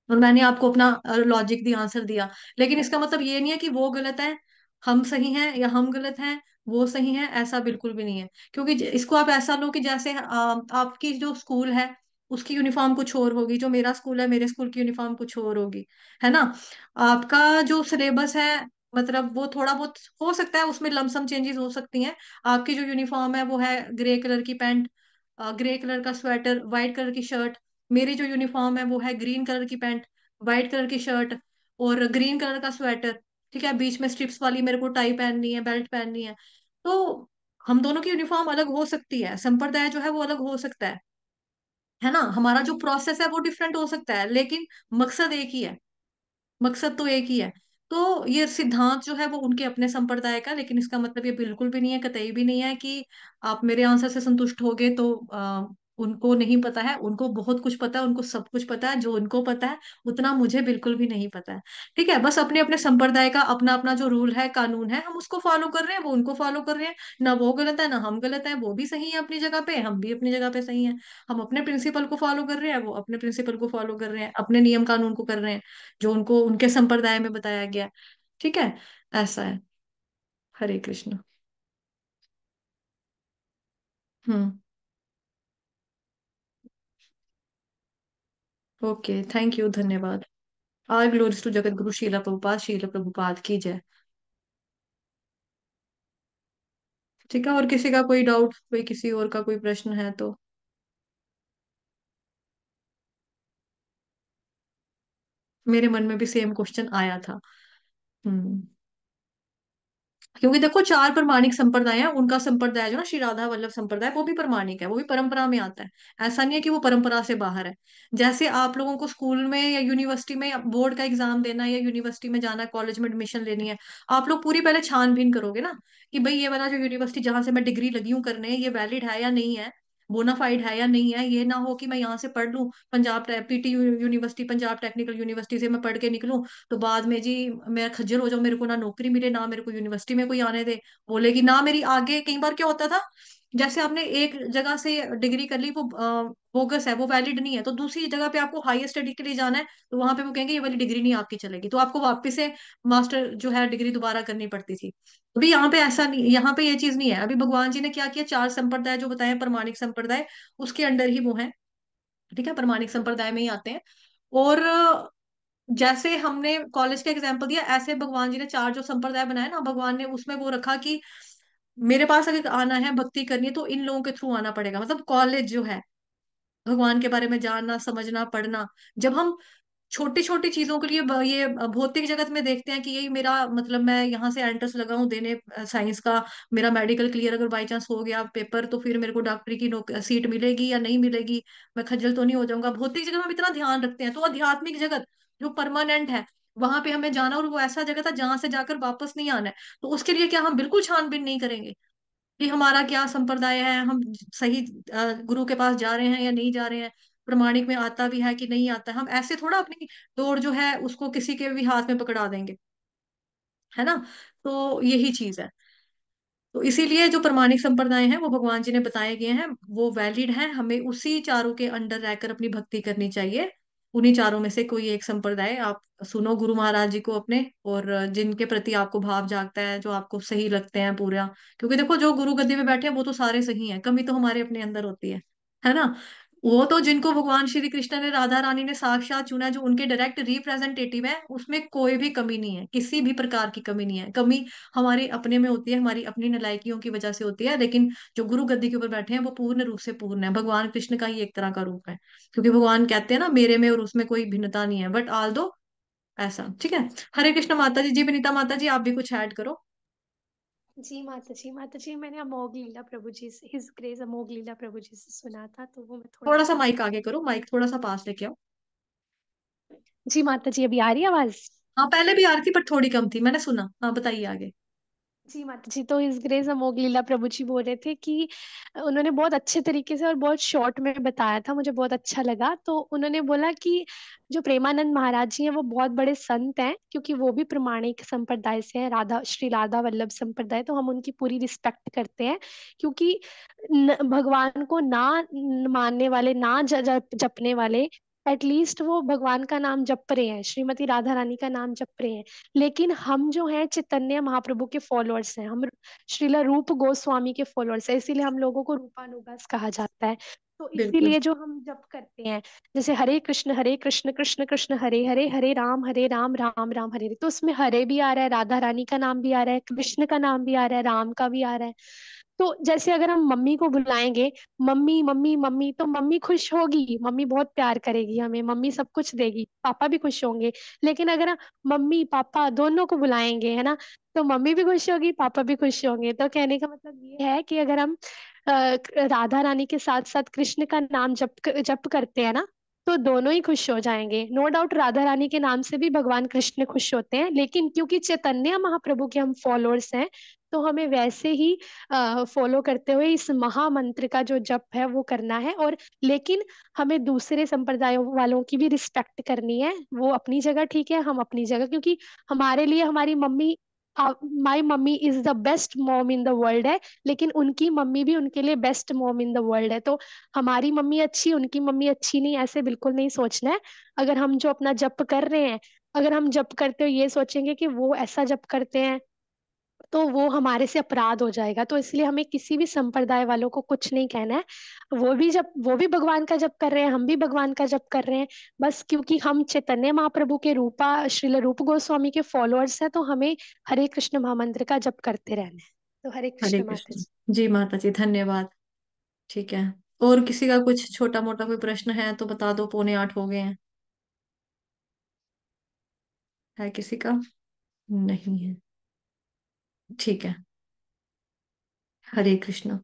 और मैंने आपको अपना लॉजिक दी, आंसर दिया। लेकिन इसका मतलब ये नहीं है कि वो गलत है, हम सही हैं, या हम गलत हैं वो सही है, ऐसा बिल्कुल भी नहीं है। क्योंकि इसको आप ऐसा लो कि जैसे आपकी जो स्कूल है उसकी यूनिफॉर्म कुछ और होगी, जो मेरा स्कूल है मेरे स्कूल की यूनिफॉर्म कुछ और होगी, है ना। आपका जो सिलेबस है मतलब वो थोड़ा बहुत हो सकता है, उसमें लमसम चेंजेस हो सकती हैं। आपकी जो यूनिफॉर्म है वो है ग्रे कलर की पैंट, ग्रे कलर का स्वेटर, व्हाइट कलर की शर्ट। मेरी जो यूनिफॉर्म है वो है ग्रीन कलर की पैंट, व्हाइट कलर की शर्ट और ग्रीन कलर का स्वेटर। ठीक है, बीच में स्ट्रिप्स वाली मेरे को टाई पहननी है, बेल्ट पहननी है। तो हम दोनों की यूनिफॉर्म अलग हो सकती है, संप्रदाय जो है वो अलग हो सकता है ना। हमारा जो प्रोसेस है वो डिफरेंट हो सकता है, लेकिन मकसद एक ही है, मकसद तो एक ही है। तो ये सिद्धांत जो है वो उनके अपने संप्रदाय का, लेकिन इसका मतलब ये बिल्कुल भी नहीं है, कतई भी नहीं है कि आप मेरे आंसर से संतुष्ट होगे तो उनको नहीं पता है। उनको बहुत कुछ पता है, उनको सब कुछ पता है। जो उनको पता है उतना मुझे बिल्कुल भी नहीं पता है। ठीक है, बस अपने अपने संप्रदाय का अपना अपना जो रूल है, कानून है, हम उसको फॉलो कर रहे हैं, वो उनको फॉलो कर रहे हैं। ना वो गलत है ना हम गलत है, वो भी सही है अपनी जगह पे, हम भी अपनी जगह पे सही है। हम अपने प्रिंसिपल को फॉलो कर रहे हैं, वो अपने प्रिंसिपल को फॉलो कर रहे हैं, अपने नियम कानून को कर रहे हैं जो उनको उनके संप्रदाय में बताया गया है। ठीक है, ऐसा है। हरे कृष्ण। हम्म। ओके, थैंक यू, धन्यवाद। आल ग्लोरीज टू जगत गुरु शीला प्रभुपाद, शीला प्रभुपाद की जय। ठीक है, और किसी का कोई डाउट, कोई किसी और का कोई प्रश्न है तो। मेरे मन में भी सेम क्वेश्चन आया था। हम्म। क्योंकि देखो चार प्रमाणिक संप्रदाय हैं, उनका संप्रदाय जो ना श्री राधा वल्लभ संप्रदाय, वो भी प्रमाणिक है, वो भी परंपरा में आता है। ऐसा नहीं है कि वो परंपरा से बाहर है। जैसे आप लोगों को स्कूल में या यूनिवर्सिटी में बोर्ड का एग्जाम देना है, या यूनिवर्सिटी में जाना है, कॉलेज में एडमिशन लेनी है, आप लोग पूरी पहले छानबीन करोगे ना कि भाई ये वाला जो यूनिवर्सिटी जहां से मैं डिग्री लगी हूँ करने, ये वैलिड है या नहीं है, बोनाफाइड है या नहीं है। ये ना हो कि मैं यहाँ से पढ़ लूँ, Punjab PT university, Punjab technical university से मैं पढ़ के निकलूं, तो बाद में जी मैं खज्जल हो जाऊं, मेरे को ना नौकरी मिले, ना मेरे को यूनिवर्सिटी में कोई आने दे, बोलेगी ना मेरी आगे। कई बार क्या होता था, जैसे आपने एक जगह से डिग्री कर ली, वो बोगस है, वो वैलिड नहीं है, तो दूसरी जगह पे आपको हायर स्टडी के लिए जाना है, तो वहां पे वो कहेंगे ये वाली डिग्री नहीं आपकी चलेगी, तो आपको वापस से मास्टर जो है डिग्री दोबारा करनी पड़ती थी। अभी यहाँ पे ऐसा नहीं, यहाँ पे ये चीज नहीं है। अभी भगवान जी ने क्या किया, चार संप्रदाय जो बताए प्रमाणिक संप्रदाय, उसके अंडर ही वो है। ठीक है, प्रमाणिक संप्रदाय में ही आते हैं। और जैसे हमने कॉलेज का एग्जाम्पल दिया, ऐसे भगवान जी ने चार जो संप्रदाय बनाए ना, भगवान ने उसमें वो रखा कि मेरे पास अगर आना है, भक्ति करनी है, तो इन लोगों के थ्रू आना पड़ेगा। मतलब कॉलेज जो है, भगवान के बारे में जानना, समझना, पढ़ना। जब हम छोटी छोटी चीजों के लिए ये भौतिक जगत में देखते हैं कि यही मेरा मतलब, मैं यहाँ से एंट्रेंस लगाऊं देने साइंस का, मेरा मेडिकल क्लियर अगर बाई चांस हो गया पेपर, तो फिर मेरे को डॉक्टरी की सीट मिलेगी या नहीं मिलेगी, मैं खज्जल तो नहीं हो जाऊंगा। भौतिक जगत में हम इतना ध्यान रखते हैं, तो आध्यात्मिक जगत जो परमानेंट है, वहां पे हमें जाना, और वो ऐसा जगह था जहां से जाकर वापस नहीं आना है। तो उसके लिए क्या हम बिल्कुल छानबीन नहीं करेंगे कि हमारा क्या संप्रदाय है, हम सही गुरु के पास जा रहे हैं या नहीं जा रहे हैं, प्रमाणिक में आता भी है कि नहीं आता है। हम ऐसे थोड़ा अपनी दौड़ जो है उसको किसी के भी हाथ में पकड़ा देंगे, है ना। तो यही चीज है। तो इसीलिए जो प्रमाणिक संप्रदाय हैं वो भगवान जी ने बताए गए हैं, वो वैलिड हैं। हमें उसी चारों के अंडर रहकर अपनी भक्ति करनी चाहिए। उन्हीं चारों में से कोई एक संप्रदाय आप सुनो गुरु महाराज जी को अपने, और जिनके प्रति आपको भाव जागता है, जो आपको सही लगते हैं पूरा। क्योंकि देखो जो गुरु गद्दी में बैठे हैं वो तो सारे सही हैं, कमी तो हमारे अपने अंदर होती है ना। वो तो जिनको भगवान श्री कृष्ण ने, राधा रानी ने साक्षात चुना, जो उनके डायरेक्ट रिप्रेजेंटेटिव है, उसमें कोई भी कमी नहीं है, किसी भी प्रकार की कमी नहीं है। कमी हमारे अपने में होती है, हमारी अपनी नलायकियों की वजह से होती है। लेकिन जो गुरु गद्दी के ऊपर बैठे हैं वो पूर्ण रूप से पूर्ण है, भगवान कृष्ण का ही एक तरह का रूप है। क्योंकि भगवान कहते हैं ना, मेरे में और उसमें कोई भिन्नता नहीं है, बट आल दो, ऐसा। ठीक है। हरे कृष्ण माता जी। जी विनीता माता जी, आप भी कुछ ऐड करो। जी माता जी मैंने अमोघ लीला प्रभु जी से, हिज ग्रेस अमोघ लीला प्रभु जी से सुना था, तो वो मैं थोड़ा थोड़ा सा सा। माइक आगे करो, माइक थोड़ा सा पास लेके आओ। जी माता जी, अभी आ रही है आवाज? हाँ पहले भी आ रही थी पर थोड़ी कम थी, मैंने सुना। हाँ बताइए आगे। जी माता जी, तो इस ग्रेस अमोघ लीला प्रभु जी बोल रहे थे कि उन्होंने बहुत अच्छे तरीके से और बहुत शॉर्ट में बताया था, मुझे बहुत अच्छा लगा। तो उन्होंने बोला कि जो प्रेमानंद महाराज जी हैं वो बहुत बड़े संत हैं, क्योंकि वो भी प्रामाणिक संप्रदाय से हैं, राधा श्री राधा वल्लभ संप्रदाय, तो हम उनकी पूरी रिस्पेक्ट करते हैं। क्योंकि भगवान को ना मानने वाले, ना जपने वाले, एटलीस्ट वो भगवान का नाम जप रहे हैं, श्रीमती राधा रानी का नाम जप रहे हैं। लेकिन हम जो हैं चैतन्य महाप्रभु के फॉलोअर्स हैं, हम श्रीला रूप गोस्वामी के फॉलोअर्स हैं, इसीलिए हम लोगों को रूपानुगास कहा जाता है। तो बिल्कुल। इसीलिए जो हम जप करते हैं, जैसे हरे कृष्ण कृष्ण कृष्ण हरे हरे, हरे राम राम राम हरे हरे, तो उसमें हरे भी आ रहा है, राधा रानी का नाम भी आ रहा है, कृष्ण का नाम भी आ रहा है, राम का भी आ रहा है। तो जैसे अगर हम मम्मी को बुलाएंगे, मम्मी मम्मी मम्मी, तो मम्मी खुश होगी, मम्मी बहुत प्यार करेगी हमें, मम्मी सब कुछ देगी, पापा भी खुश होंगे। लेकिन अगर हम मम्मी पापा दोनों को बुलाएंगे, है ना, तो मम्मी भी खुश होगी, पापा भी खुश होंगे। तो कहने का मतलब ये है कि अगर हम राधा रानी के साथ साथ कृष्ण का नाम जप करते हैं ना, तो दोनों ही खुश हो जाएंगे। नो डाउट राधा रानी के नाम से भी भगवान कृष्ण खुश होते हैं, लेकिन क्योंकि चैतन्य महाप्रभु के हम फॉलोअर्स हैं, तो हमें वैसे ही फॉलो करते हुए इस महामंत्र का जो जप है वो करना है। और लेकिन हमें दूसरे संप्रदायों वालों की भी रिस्पेक्ट करनी है, वो अपनी जगह ठीक है, हम अपनी जगह, क्योंकि हमारे लिए हमारी mummy, my mummy is the best mom in the world है, लेकिन उनकी मम्मी भी उनके लिए best mom in the world है। तो हमारी मम्मी अच्छी, उनकी मम्मी अच्छी नहीं, ऐसे बिल्कुल नहीं सोचना है। अगर हम जो अपना जप कर रहे हैं, अगर हम जप करते हो ये सोचेंगे कि वो ऐसा जप करते हैं, तो वो हमारे से अपराध हो जाएगा। तो इसलिए हमें किसी भी संप्रदाय वालों को कुछ नहीं कहना है। वो भी भगवान का जप कर रहे हैं, हम भी भगवान का जप कर रहे हैं। बस क्योंकि हम चैतन्य महाप्रभु के रूपा श्रील रूप गोस्वामी के फॉलोअर्स हैं, तो हमें हरे कृष्ण महामंत्र का जप करते रहना है। तो हरे हरे कृष्ण माता कृष्ण। जी। जी माता जी धन्यवाद। ठीक है। और किसी का कुछ छोटा मोटा कोई प्रश्न है तो बता दो, 7:45 हो गए हैं। है किसी का? नहीं है। ठीक है। हरे कृष्ण।